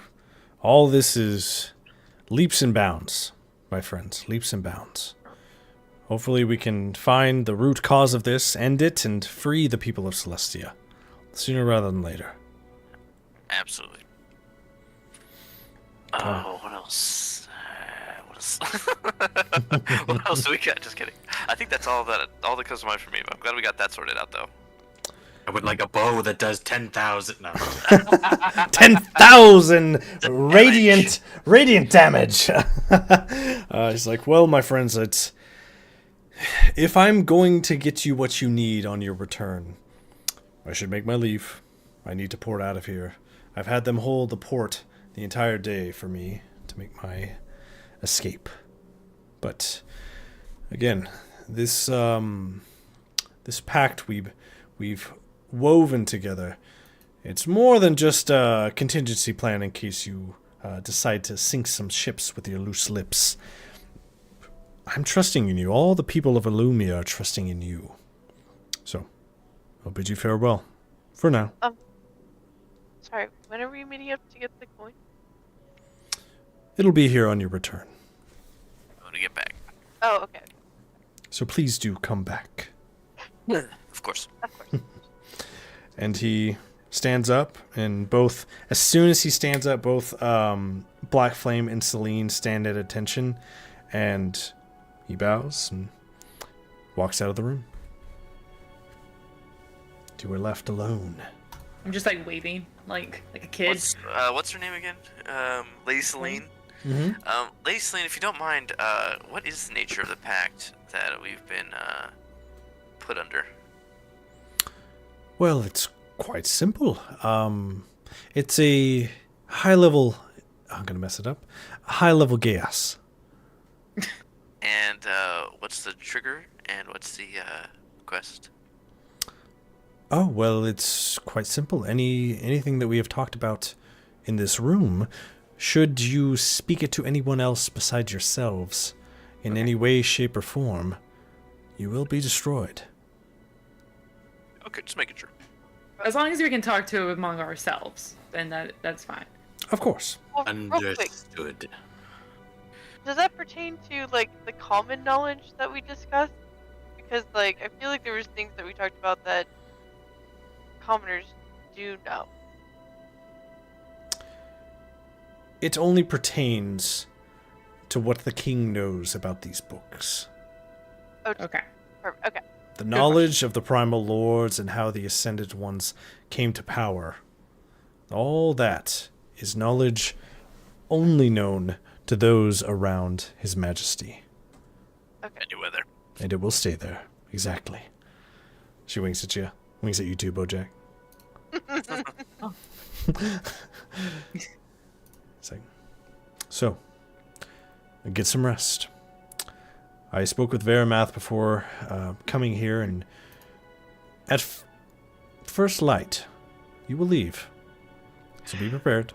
[SPEAKER 2] all this is leaps and bounds, my friends, leaps and bounds. Hopefully we can find the root cause of this, end it, and free the people of Celestia. Sooner rather than later.
[SPEAKER 3] Absolutely.
[SPEAKER 2] Okay.
[SPEAKER 3] Oh, what else? What else do we got? Just kidding. I think that's all that comes to mind for me. But I'm glad we got that sorted out, though.
[SPEAKER 1] I would like a bow that does 10,000. No.
[SPEAKER 2] 10,000 radiant damage. He's like, well, my friends, if I'm going to get you what you need on your return, I should make my leave. I need to port out of here. I've had them hold the port the entire day for me to make my escape. But again, this pact we've woven together, it's more than just a contingency plan in case you decide to sink some ships with your loose lips. I'm trusting in you. All the people of Illumia are trusting in you. So, I'll bid you farewell. For now.
[SPEAKER 5] Sorry, when are we meeting up to get the coin?
[SPEAKER 2] It'll be here on your return.
[SPEAKER 3] I want to get back.
[SPEAKER 5] Oh, okay.
[SPEAKER 2] So please do come back.
[SPEAKER 3] Of course.
[SPEAKER 5] Of course.
[SPEAKER 2] And he stands up, and as soon as he stands up, both Black Flame and Celine stand at attention, and he bows and walks out of the room. You were left alone.
[SPEAKER 4] I'm just like waving, like a kid.
[SPEAKER 3] What's her name again? Lady Celine.
[SPEAKER 2] Mm-hmm.
[SPEAKER 3] Lady Celine, if you don't mind, what is the nature of the pact that we've been put under?
[SPEAKER 2] Well, it's quite simple. It's a high-level... I'm going to mess it up. High-level gas.
[SPEAKER 3] And what's the trigger? And what's the quest?
[SPEAKER 2] Oh, well, it's quite simple. Anything that we have talked about in this room, should you speak it to anyone else besides yourselves, in any way, shape, or form, you will be destroyed.
[SPEAKER 3] Okay, just making sure.
[SPEAKER 4] As long as we can talk to it among ourselves, then that's fine.
[SPEAKER 2] Of course.
[SPEAKER 5] Well, real quick,
[SPEAKER 1] Understood.
[SPEAKER 5] does that pertain to like the common knowledge that we discussed? Because like I feel like there was things that we talked about that commoners do know.
[SPEAKER 2] It only pertains to what the king knows about these books.
[SPEAKER 5] Oh,
[SPEAKER 4] Okay.
[SPEAKER 5] perfect. Okay.
[SPEAKER 2] The knowledge of the primal lords and how the ascended ones came to power. All that is knowledge only known to those around His Majesty.
[SPEAKER 5] Okay.
[SPEAKER 3] Any weather.
[SPEAKER 2] And it will stay there. Exactly. She winks at you. Winks at you too, Bojack. It's like, so, get some rest. I spoke with Veramath before coming here, and at first light, you will leave. So be prepared.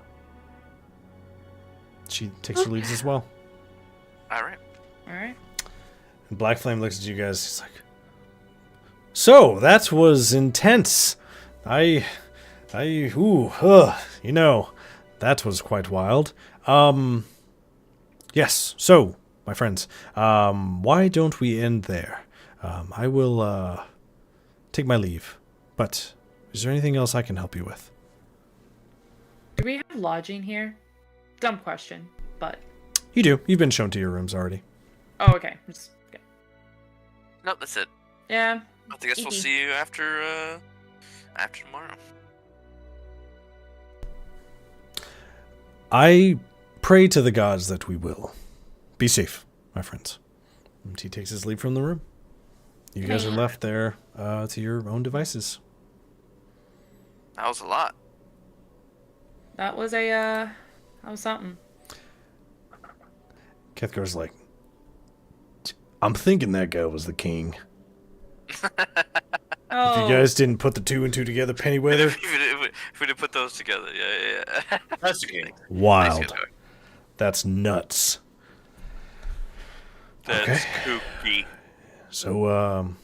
[SPEAKER 2] She takes her leaves as well.
[SPEAKER 3] All right.
[SPEAKER 4] All right.
[SPEAKER 2] And Black Flame looks at you guys. He's like, so, that was intense. You know, that was quite wild. Yes, so, my friends, why don't we end there? I will, take my leave. But, is there anything else I can help you with?
[SPEAKER 4] Do we have lodging here? Dumb question, but...
[SPEAKER 2] You do. You've been shown to your rooms already.
[SPEAKER 4] Oh, okay. Okay.
[SPEAKER 3] Nope, that's it.
[SPEAKER 4] Yeah.
[SPEAKER 3] I guess we'll
[SPEAKER 4] Easy.
[SPEAKER 3] see you after tomorrow.
[SPEAKER 2] I pray to the gods that we will. Be safe, my friends. And he takes his leave from the room. You guys are left there to your own devices.
[SPEAKER 3] That was a lot.
[SPEAKER 4] That was something.
[SPEAKER 2] Kethgar's like, I'm thinking that guy was the king.
[SPEAKER 4] Oh.
[SPEAKER 2] If you guys didn't put the two and two together, Pennyweather,
[SPEAKER 3] if we did put those together, yeah.
[SPEAKER 1] That's okay.
[SPEAKER 2] wild. That's nuts.
[SPEAKER 3] That's
[SPEAKER 2] Okay.
[SPEAKER 3] kooky.
[SPEAKER 2] So,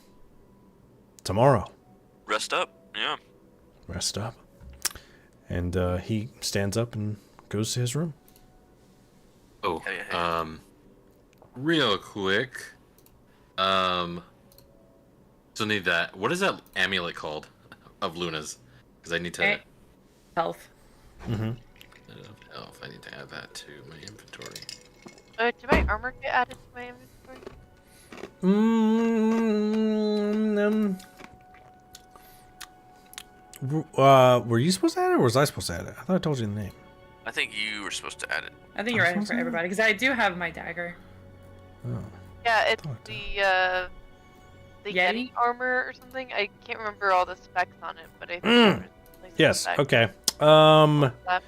[SPEAKER 2] tomorrow,
[SPEAKER 3] Rest up, yeah.
[SPEAKER 2] rest up. And he stands up and goes to his room.
[SPEAKER 1] Oh,
[SPEAKER 3] Yeah.
[SPEAKER 1] real quick. Still need that. What is that amulet called of Luna's? Because I need to.
[SPEAKER 4] Health.
[SPEAKER 2] Mm-hmm.
[SPEAKER 1] Elf. I need to add that to my inventory.
[SPEAKER 5] Did my armor get added to my inventory?
[SPEAKER 2] Were you supposed to add it, or was I supposed to add it? I thought I told you the name.
[SPEAKER 3] I think you were supposed to add it.
[SPEAKER 4] I think you're right for everybody because I do have my dagger.
[SPEAKER 2] Oh.
[SPEAKER 5] Yeah, it's
[SPEAKER 2] Oh,
[SPEAKER 5] the
[SPEAKER 4] Yeti?
[SPEAKER 5] Yeti armor or something. I can't remember all the specs on it, but I think
[SPEAKER 2] Mm.
[SPEAKER 5] there was
[SPEAKER 2] Yes.
[SPEAKER 5] specs.
[SPEAKER 2] Okay.
[SPEAKER 5] Left.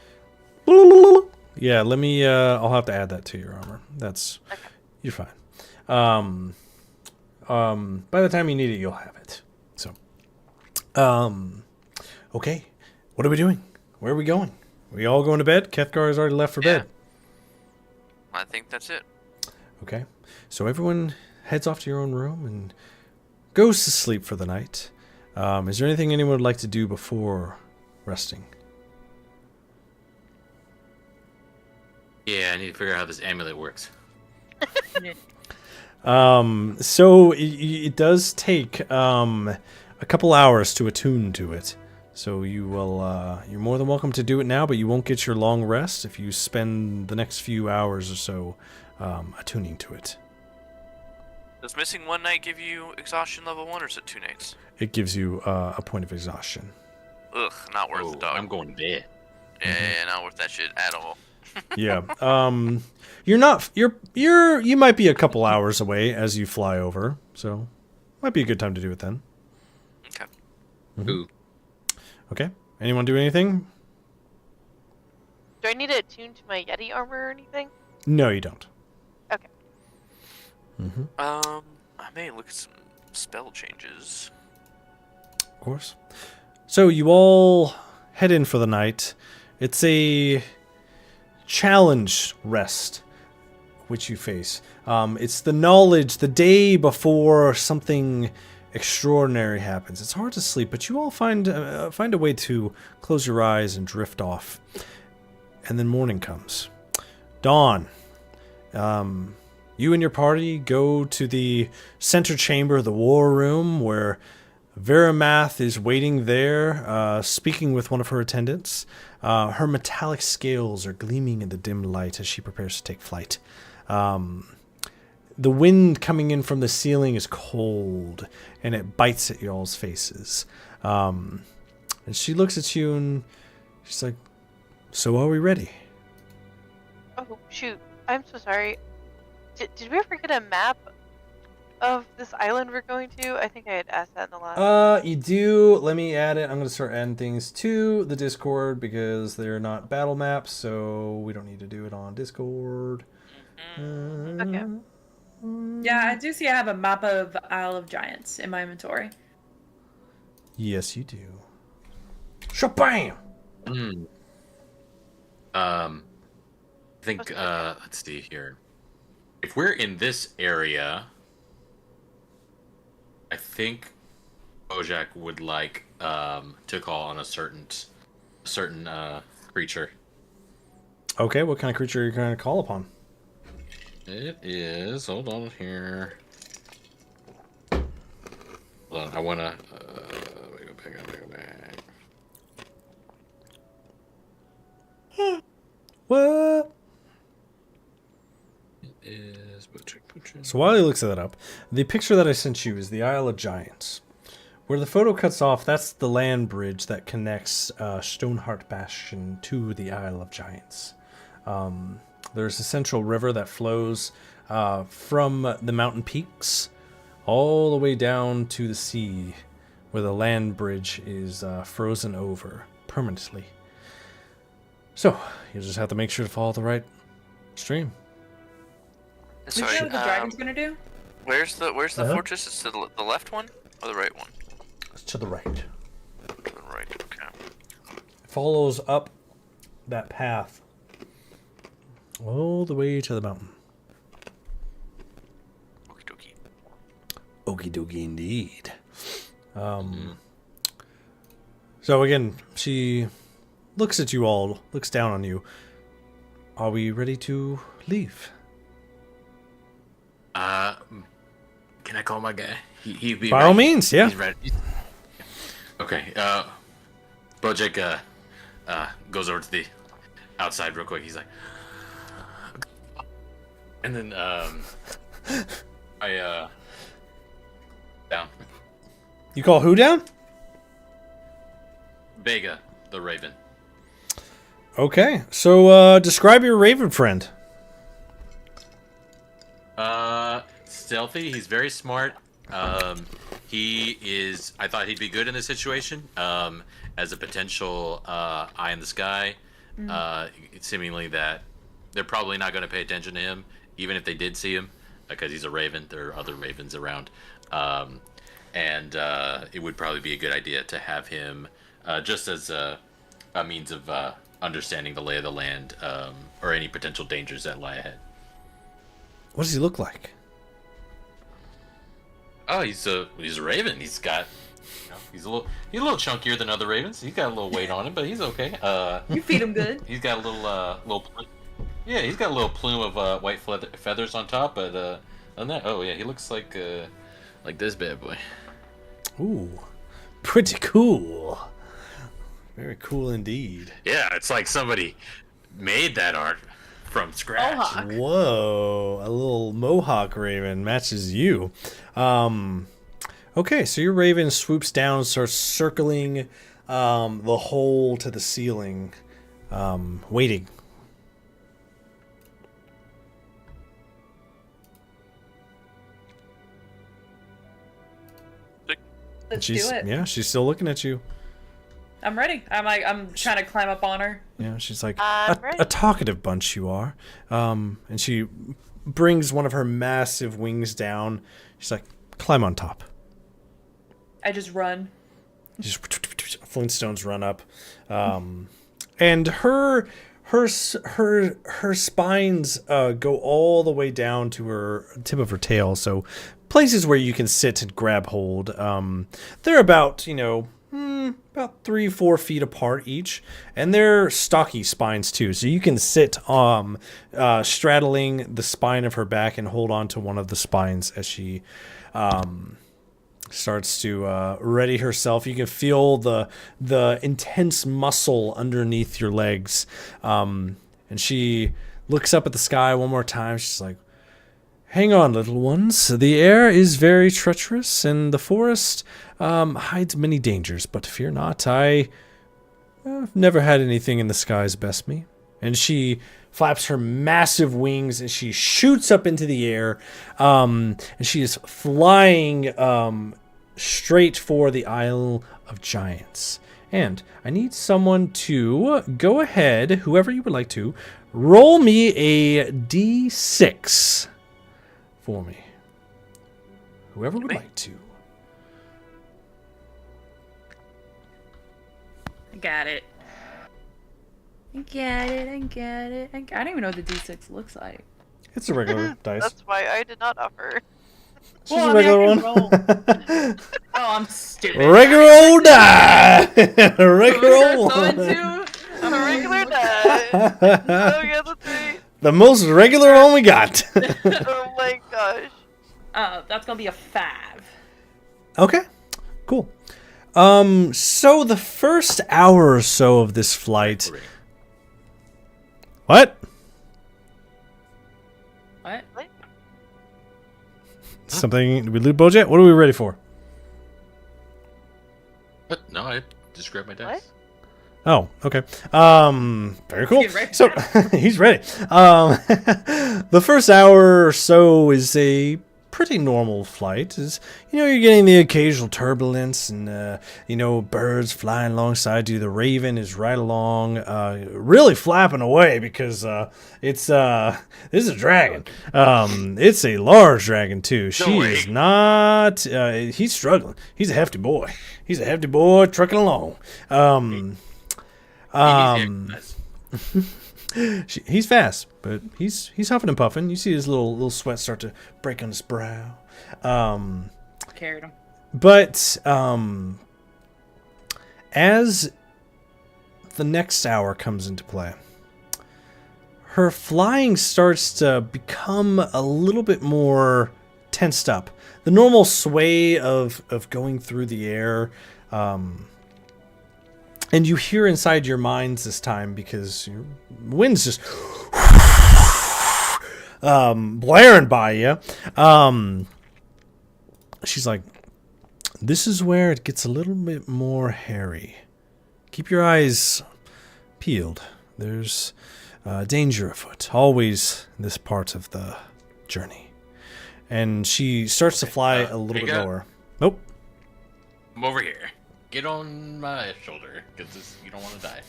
[SPEAKER 2] Yeah. Let me. I'll have to add that to your armor. That's.
[SPEAKER 5] Okay.
[SPEAKER 2] You're fine. By the time you need it, you'll have it. So. Okay. What are we doing? Where are we going? We all going to bed? Kethgar has already left for
[SPEAKER 3] Yeah.
[SPEAKER 2] bed.
[SPEAKER 3] I think that's it.
[SPEAKER 2] Okay. So everyone heads off to your own room and goes to sleep for the night. Is there anything anyone would like to do before resting?
[SPEAKER 1] Yeah, I need to figure out how this amulet works.
[SPEAKER 2] So it does take a couple hours to attune to it. So you will you're more than welcome to do it now, but you won't get your long rest if you spend the next few hours or so attuning to it.
[SPEAKER 3] Does missing one night give you exhaustion level 1, or is it 2 nights?
[SPEAKER 2] It gives you a point of exhaustion.
[SPEAKER 3] Ugh, not worth
[SPEAKER 1] Oh,
[SPEAKER 3] the dog.
[SPEAKER 1] I'm going to bed.
[SPEAKER 3] Yeah, not worth that shit at all.
[SPEAKER 2] Yeah. You might be a couple hours away as you fly over, so might be a good time to do it then.
[SPEAKER 3] Okay.
[SPEAKER 1] Ooh.
[SPEAKER 2] Okay. Anyone do anything?
[SPEAKER 5] Do I need to attune to my Yeti armor or anything?
[SPEAKER 2] No, you don't.
[SPEAKER 5] Okay.
[SPEAKER 3] I may look at some spell changes.
[SPEAKER 2] Of course. So you all head in for the night. It's a challenge rest which you face. It's the knowledge the day before something extraordinary happens. It's hard to sleep, but you all find a way to close your eyes and drift off. And then morning comes. Dawn. You and your party go to the center chamber of the war room where Veramath is waiting there, speaking with one of her attendants. Her metallic scales are gleaming in the dim light as she prepares to take flight. The wind coming in from the ceiling is cold, and it bites at y'all's faces. And she looks at you, and she's like, "So are we ready?"
[SPEAKER 5] Oh, shoot. I'm so sorry. Did we ever get a map of this island we're going to? I think I had asked that in the last.
[SPEAKER 2] You do. Let me add it. I'm going to start adding things to the Discord because they're not battle maps, so we don't need to do it on Discord.
[SPEAKER 5] Okay.
[SPEAKER 4] Yeah, I do see I have a map of Isle of Giants in my inventory.
[SPEAKER 2] Yes, you do. Shabam!
[SPEAKER 1] I think, let's see here. If we're in this area, I think Bojack would like to call on a certain creature.
[SPEAKER 2] Okay, what kind of creature are you going to call upon?
[SPEAKER 1] It is. Hold on here. Hold on. I wanna. Let me go back.
[SPEAKER 2] What?
[SPEAKER 1] It is.
[SPEAKER 2] So while he looks that up, the picture that I sent you is the Isle of Giants. Where the photo cuts off, that's the land bridge that connects Stoneheart Bastion to the Isle of Giants. There's a central river that flows from the mountain peaks all the way down to the sea, where the land bridge is frozen over permanently. So, you just have to make sure to follow the right stream.
[SPEAKER 4] Is that what the dragon's gonna do?
[SPEAKER 3] Where's the
[SPEAKER 2] Uh-huh.
[SPEAKER 3] fortress? It's to the left one or the right one?
[SPEAKER 2] It's to the right.
[SPEAKER 3] To the right. Okay.
[SPEAKER 2] It follows up that path all the way to the mountain.
[SPEAKER 3] Okie dokie.
[SPEAKER 2] Okie dokie indeed. So again, she looks at you all, looks down on you. Are we ready to leave?
[SPEAKER 1] Can I call my guy? He'd be
[SPEAKER 2] By
[SPEAKER 1] ready.
[SPEAKER 2] all means, yeah.
[SPEAKER 1] He's ready. Okay. Bojack goes over to the outside real quick. He's like, and then I down.
[SPEAKER 2] You call who down?
[SPEAKER 1] Bega, the Raven.
[SPEAKER 2] Okay, so describe your raven friend.
[SPEAKER 1] Stealthy. He's very smart. He is. I thought he'd be good in this situation. As a potential eye in the sky. Seemingly that they're probably not going to pay attention to him, even if they did see him, because he's a raven. There are other ravens around, and it would probably be a good idea to have him just as a means of understanding the lay of the land or any potential dangers that lie ahead.
[SPEAKER 2] What does he look like?
[SPEAKER 1] Oh, he's a raven. He's got, he's a little chunkier than other ravens. He's got a little weight on him, but he's okay.
[SPEAKER 4] You feed him good.
[SPEAKER 1] He's got a little, yeah, he's got a little plume of white feathers on top. But other than that, oh yeah, he looks like this bad boy.
[SPEAKER 2] Ooh, pretty cool. Very cool indeed.
[SPEAKER 1] Yeah, it's like somebody made that art from scratch.
[SPEAKER 4] Mohawk.
[SPEAKER 2] Whoa, a little mohawk raven matches you. Okay, so your raven swoops down, starts circling the hole to the ceiling, waiting.
[SPEAKER 4] Let's do it.
[SPEAKER 2] Yeah, she's still looking at you.
[SPEAKER 4] I'm ready. I'm trying to climb up on her.
[SPEAKER 2] Yeah, she's like,
[SPEAKER 5] I'm ready.
[SPEAKER 2] a talkative bunch you are. And she brings one of her massive wings down. She's like, climb on top.
[SPEAKER 4] I just run.
[SPEAKER 2] Just Flintstones run up. And her spines go all the way down to her tip of her tail. So places where you can sit and grab hold. They're about, about 3-4 feet apart each, and they're stocky spines too. So you can sit straddling the spine of her back and hold on to one of the spines as she starts to ready herself. You can feel the intense muscle underneath your legs, and she looks up at the sky one more time. She's like, hang on, little ones. The air is very treacherous, and the forest hides many dangers, but fear not. I've never had anything in the skies best me. And she flaps her massive wings, and she shoots up into the air, and she is flying straight for the Isle of Giants. And I need someone to go ahead, whoever you would like to, roll me a d6 for me. Whoever would like to.
[SPEAKER 4] I got it. I don't even know what the D6 looks like.
[SPEAKER 2] It's a regular dice.
[SPEAKER 5] That's why I did not offer.
[SPEAKER 2] It's just a regular one.
[SPEAKER 4] Oh, I'm stupid.
[SPEAKER 2] Regular old die. Regular old
[SPEAKER 4] So
[SPEAKER 2] one.
[SPEAKER 4] I'm
[SPEAKER 5] A regular die. Oh yeah, that's right.
[SPEAKER 2] The most regular one we got.
[SPEAKER 5] Oh my gosh.
[SPEAKER 4] That's gonna be a 5.
[SPEAKER 2] Okay, cool. So the first hour or so of this flight. What?
[SPEAKER 4] What?
[SPEAKER 2] Something? Did we loot Bojet? What are we ready for?
[SPEAKER 1] What? No, I just grabbed my dice.
[SPEAKER 2] Oh, okay. Very cool.
[SPEAKER 4] He's ready.
[SPEAKER 2] So he's ready. The first hour or so is a pretty normal flight. Is you're getting the occasional turbulence and birds flying alongside you. The Raven is right along, really flapping away because this is a dragon. It's a large dragon too. She is not. He's struggling. He's a hefty boy. He's a hefty boy trucking along. He's fast, but he's huffing and puffing. You see his little sweat start to break on his brow.
[SPEAKER 4] Carried him.
[SPEAKER 2] But as the next hour comes into play, her flying starts to become a little bit more tensed up. The normal sway of going through the air, and you hear inside your minds this time because your wind's just blaring by you. She's like, this is where it gets a little bit more hairy. keep your eyes peeled. There's danger afoot, always this part of the journey. And she starts to fly a little bit lower. Nope.
[SPEAKER 1] I'm over here. Get on my shoulder, because you don't want to die.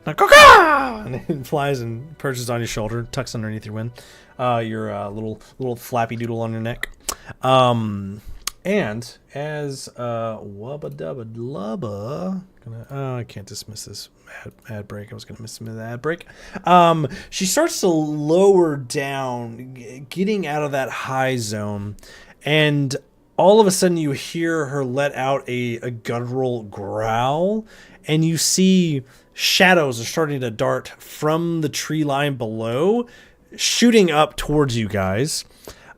[SPEAKER 2] Like, and it flies and perches on your shoulder, tucks underneath your your little flappy doodle on your neck. And as Wubba Dubba Lubba, I can't dismiss this ad break. I was gonna miss the ad break. She starts to lower down, getting out of that high zone, and all of a sudden you hear her let out a guttural growl, and you see shadows are starting to dart from the tree line below, shooting up towards you guys.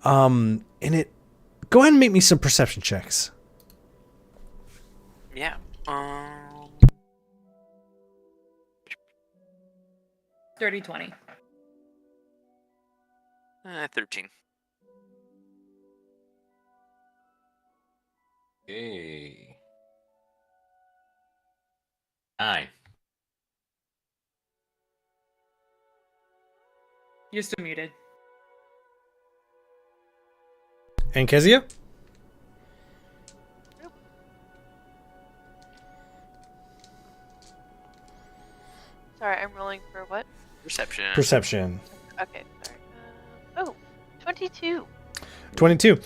[SPEAKER 2] And it, go ahead and make me some perception checks.
[SPEAKER 3] Yeah.
[SPEAKER 4] 30-20.
[SPEAKER 3] 13.
[SPEAKER 1] Okay. 9.
[SPEAKER 4] You're still muted.
[SPEAKER 2] And Kezia?
[SPEAKER 5] Sorry, I'm rolling for what?
[SPEAKER 3] Perception.
[SPEAKER 2] Perception.
[SPEAKER 5] Okay, sorry. 22.
[SPEAKER 2] 22.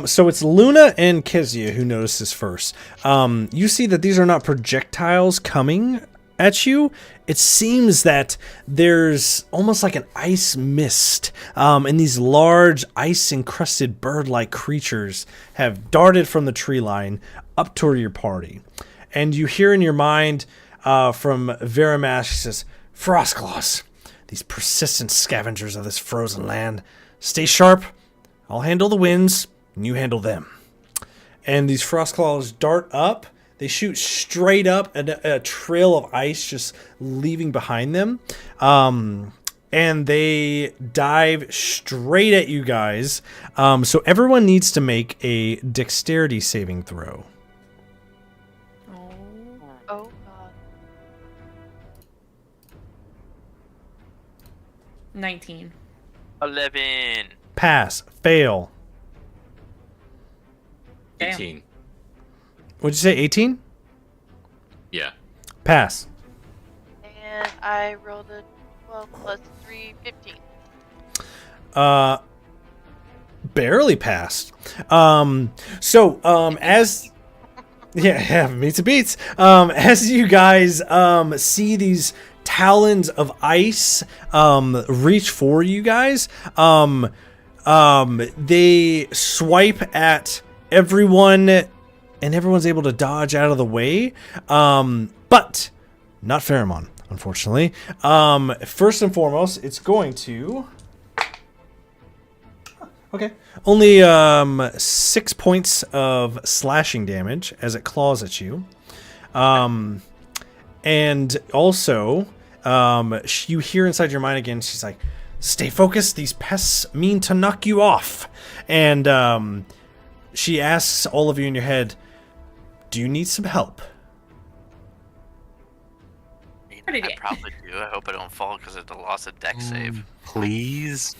[SPEAKER 2] So it's Luna and Kezia who notice this first. You see that these are not projectiles coming at you. It seems that there's almost like an ice mist, and these large ice-encrusted bird-like creatures have darted from the tree line up toward your party. And you hear in your mind from Verimash, she says, Frostclaws, these persistent scavengers of this frozen land, stay sharp. I'll handle the winds, and you handle them. And these Frostclaws dart up. They shoot straight up a trail of ice just leaving behind them. And they dive straight at you guys. So everyone needs to make a dexterity saving throw.
[SPEAKER 5] Oh god.
[SPEAKER 4] 19.
[SPEAKER 3] 11.
[SPEAKER 2] Pass. Fail.
[SPEAKER 4] Damn.
[SPEAKER 1] 18.
[SPEAKER 2] What'd you say, 18?
[SPEAKER 1] Yeah.
[SPEAKER 2] Pass.
[SPEAKER 5] And I rolled a 12 plus 3, 15.
[SPEAKER 2] Barely passed. As... Yeah, meets a beats. As you guys see these talons of ice reach for you guys, they swipe at everyone, and everyone's able to dodge out of the way, but not Pheromone, unfortunately. First and foremost, it's going to... Okay. Only 6 points of slashing damage as it claws at you. And also, you hear inside your mind again, she's like, stay focused, these pests mean to knock you off. And she asks all of you in your head, do you need some help?
[SPEAKER 3] I probably do. I hope I don't fall because of the loss of deck save.
[SPEAKER 1] Please?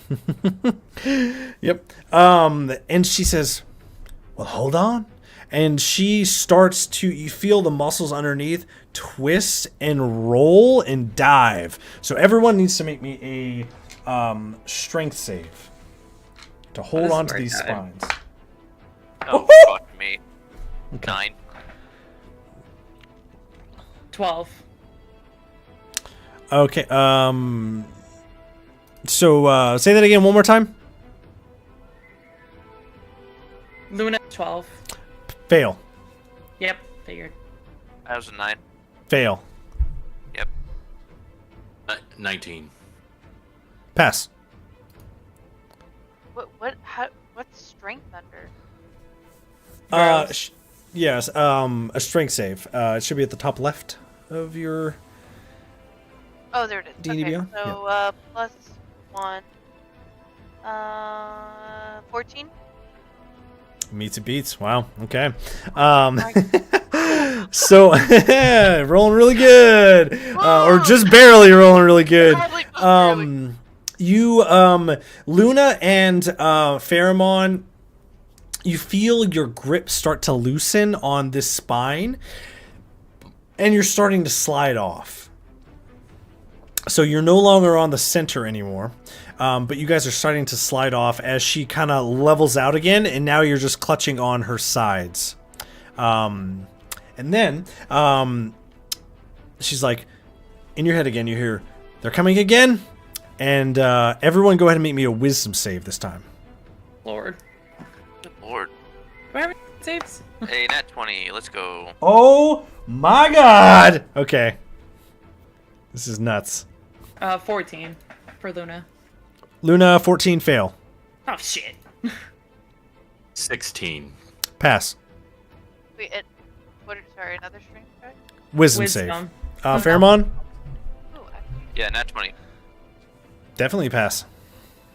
[SPEAKER 2] Yep. And she says, well, hold on. And she starts to, you feel the muscles underneath twist and roll and dive. So everyone needs to make me a strength save to hold on to these spines.
[SPEAKER 3] Oh, fuck me.
[SPEAKER 2] Okay.
[SPEAKER 3] 9.
[SPEAKER 4] 12.
[SPEAKER 2] Okay. So say that again one more time.
[SPEAKER 4] Luna 12.
[SPEAKER 2] Fail.
[SPEAKER 4] Yep, figured.
[SPEAKER 3] That was a 9.
[SPEAKER 2] Fail.
[SPEAKER 3] Yep.
[SPEAKER 1] 19.
[SPEAKER 2] Pass.
[SPEAKER 5] What's strength under?
[SPEAKER 2] Yes. A strength save. It should be at the top left of your.
[SPEAKER 5] Oh, there it is.
[SPEAKER 2] D&D
[SPEAKER 5] Okay,
[SPEAKER 2] Beyond?
[SPEAKER 5] so plus 1. 14?
[SPEAKER 2] Meets and beats. Wow. Okay. So rolling really good, or just barely rolling really good.
[SPEAKER 5] Probably just barely.
[SPEAKER 2] You, Luna and Pheromone, you feel your grip start to loosen on this spine, and you're starting to slide off. So you're no longer on the center anymore, but you guys are starting to slide off as she kind of levels out again, and now you're just clutching on her sides. And then she's like, in your head again, you hear, they're coming again, and everyone go ahead and make me a wisdom save this time.
[SPEAKER 4] Lord.
[SPEAKER 3] Good lord.
[SPEAKER 4] Do I have any saves?
[SPEAKER 3] Hey, nat 20. Let's go.
[SPEAKER 2] Oh my god! Okay. This is nuts.
[SPEAKER 4] 14 for Luna.
[SPEAKER 2] Luna, 14, fail.
[SPEAKER 4] Oh, shit.
[SPEAKER 1] 16.
[SPEAKER 2] Pass.
[SPEAKER 5] Wait, sorry, another strength check?
[SPEAKER 2] Wisdom save.
[SPEAKER 4] Wisdom.
[SPEAKER 2] Pheromone,
[SPEAKER 5] Ooh,
[SPEAKER 3] Yeah, nat 20.
[SPEAKER 2] definitely pass.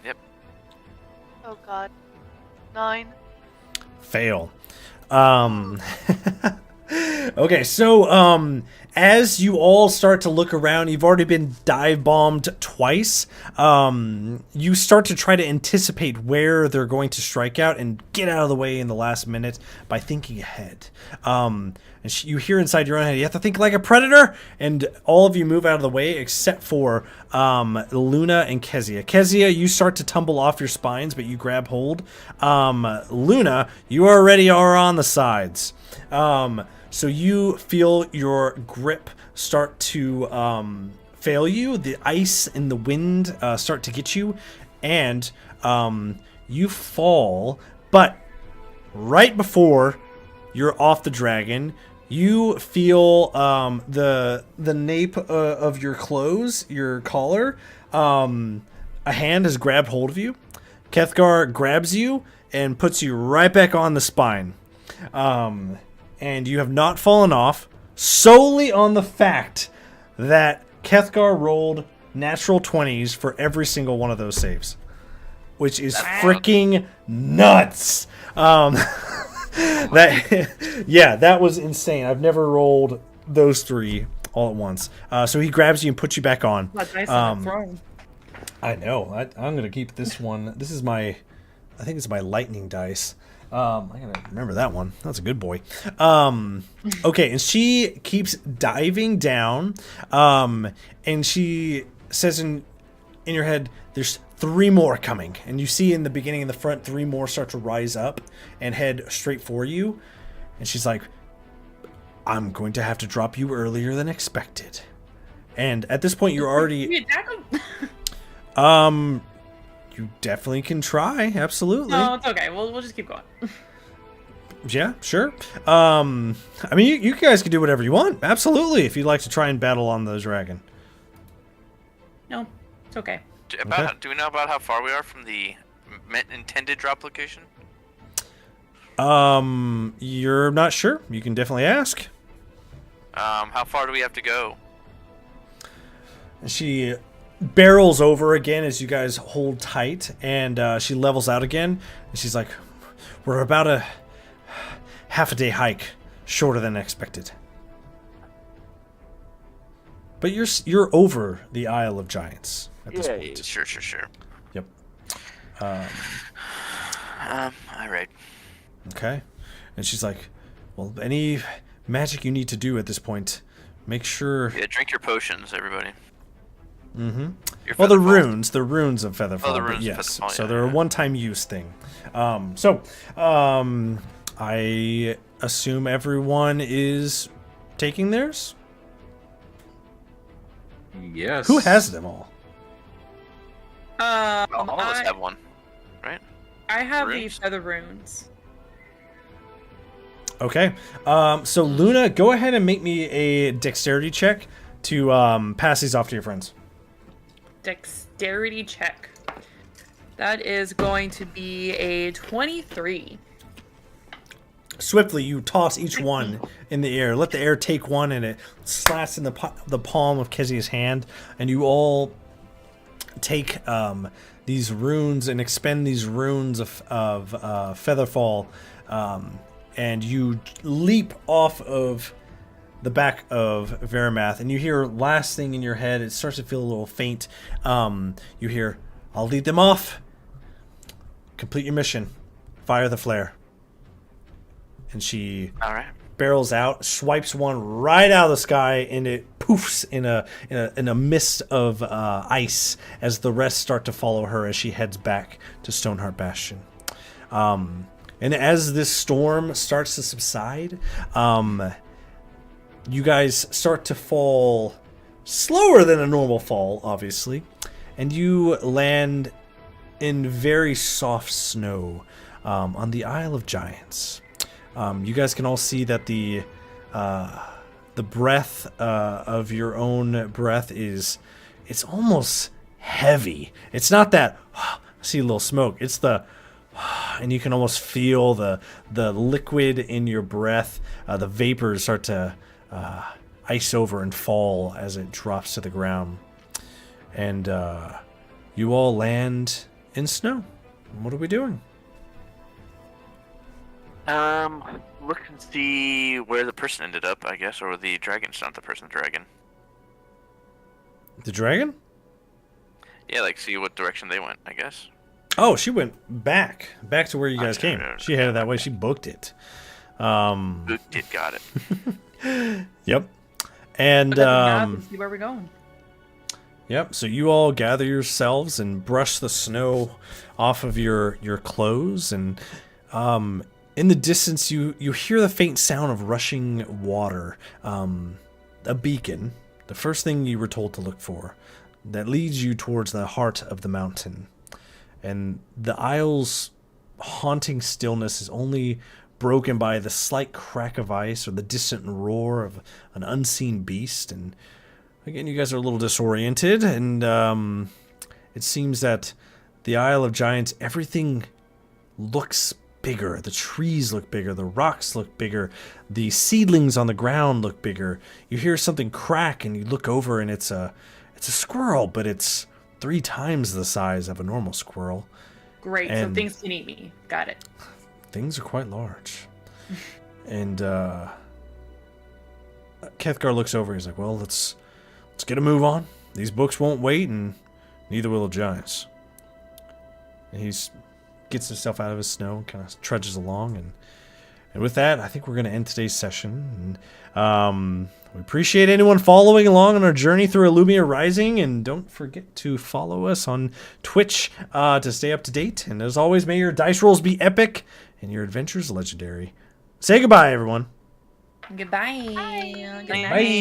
[SPEAKER 3] Yep.
[SPEAKER 5] oh god. 9.
[SPEAKER 2] Fail. Okay, so as you all start to look around, you've already been dive bombed twice. You start to try to anticipate where they're going to strike out and get out of the way in the last minute by thinking ahead. And you hear inside your own head, you have to think like a predator, and all of you move out of the way except for Luna and Kezia. Kezia, you start to tumble off your spines, but you grab hold. Luna, you already are on the sides. So you feel your grip start to fail you. The ice and the wind start to get you, and you fall. But right before you're off the dragon, you feel the nape of your clothes, your collar. A hand has grabbed hold of you. Kethgar grabs you and puts you right back on the spine. And you have not fallen off solely on the fact that Kethgar rolled natural 20s for every single one of those saves, which is freaking nuts. That was insane. I've never rolled those three all at once. So he grabs you and puts you back on.
[SPEAKER 4] What dice on the throne?
[SPEAKER 2] I know. I'm gonna keep this one. This is I think it's my lightning dice. I gotta remember that one. That's a good boy. Okay, and she keeps diving down, and she says in your head, "There's 3 more coming," and you see in the beginning in the front 3 more start to rise up and head straight for you, and she's like, "I'm going to have to drop you earlier than expected," and at this point you're already.
[SPEAKER 4] Can you attack him?
[SPEAKER 2] You definitely can try. Absolutely.
[SPEAKER 4] No, it's okay. We'll just keep going.
[SPEAKER 2] Yeah, sure. I mean, you guys can do whatever you want. Absolutely, if you'd like to try and battle on the dragon.
[SPEAKER 4] No, it's okay.
[SPEAKER 3] Do we know about how far we are from the intended drop location?
[SPEAKER 2] You're not sure. You can definitely ask.
[SPEAKER 3] How far do we have to go?
[SPEAKER 2] She barrels over again as you guys hold tight, and she levels out again. And she's like, "We're about a half a day hike shorter than expected." But you're over the Isle of Giants at this point.
[SPEAKER 3] Sure.
[SPEAKER 2] Yep.
[SPEAKER 3] All right.
[SPEAKER 2] Okay. And she's like, "Well, any magic you need to do at this point, make sure."
[SPEAKER 3] Yeah, drink your potions, everybody.
[SPEAKER 2] Mm-hmm.
[SPEAKER 3] Your
[SPEAKER 2] Well, the
[SPEAKER 3] Featherfall.
[SPEAKER 2] runes of Featherfall.
[SPEAKER 3] Oh, the
[SPEAKER 2] but
[SPEAKER 3] runes of
[SPEAKER 2] yes.
[SPEAKER 3] Featherfall,
[SPEAKER 2] So
[SPEAKER 3] yeah,
[SPEAKER 2] they're a
[SPEAKER 3] yeah.
[SPEAKER 2] one-time use thing. I assume everyone is taking theirs.
[SPEAKER 1] Yes.
[SPEAKER 2] Who has them all?
[SPEAKER 3] Well, all of us
[SPEAKER 4] I
[SPEAKER 3] have one, right?
[SPEAKER 4] have the
[SPEAKER 3] runes?
[SPEAKER 4] feather runes.
[SPEAKER 2] Okay. So Luna, go ahead and make me a dexterity check to pass these off to your friends.
[SPEAKER 4] Dexterity check. That is going to be a 23.
[SPEAKER 2] Swiftly, you toss each one in the air. Let the air take one, and it slats in the palm of Kezia's hand. And you all take these runes and expend these runes of Featherfall, and you leap off of the back of Veramath, and you hear last thing in your head. It starts to feel a little faint. You hear, "I'll lead them off. Complete your mission. Fire the flare." And she
[SPEAKER 3] All right.
[SPEAKER 2] barrels out, swipes one right out of the sky, and it poofs in a mist of ice as the rest start to follow her as she heads back to Stoneheart Bastion. And as this storm starts to subside, you guys start to fall slower than a normal fall, obviously, and you land in very soft snow on the Isle of Giants. You guys can all see that the breath of your own breath it's almost heavy. It's not that I see a little smoke. It's the and you can almost feel the liquid in your breath. The vapors start to ice over and fall as it drops to the ground. And you all land in snow. What are we doing?
[SPEAKER 3] Look and see where the person ended up, I guess, or the dragon's not the person, dragon.
[SPEAKER 2] The dragon?
[SPEAKER 3] Yeah, like see what direction they went, I guess.
[SPEAKER 2] Oh, she went back to where you guys came. She headed that way. She booked it.
[SPEAKER 3] Booked it, got it.
[SPEAKER 2] Yep. And
[SPEAKER 4] Look at the map and see where we're going.
[SPEAKER 2] yep. So you all gather yourselves and brush the snow off of your clothes, and in the distance you hear the faint sound of rushing water. A beacon. The first thing you were told to look for, that leads you towards the heart of the mountain. And the isle's haunting stillness is only broken by the slight crack of ice or the distant roar of an unseen beast. And again, you guys are a little disoriented, and it seems that the Isle of Giants, everything looks bigger. The trees look bigger, the rocks look bigger, the seedlings on the ground look bigger. You hear something crack, and you look over, and it's a squirrel, but it's 3 times the size of a normal squirrel.
[SPEAKER 4] Great, so things can eat me. Got it.
[SPEAKER 2] Things are quite large. And Kethgar looks over. He's like, "Well, let's get a move on. These books won't wait, and neither will the giants." And he gets himself out of his snow and kind of trudges along. And with that, I think we're going to end today's session. And we appreciate anyone following along on our journey through Illumia Rising. And don't forget to follow us on Twitch to stay up to date. And as always, may your dice rolls be epic and your adventures legendary. Say goodbye, everyone.
[SPEAKER 4] Goodbye. Good night.
[SPEAKER 2] Bye.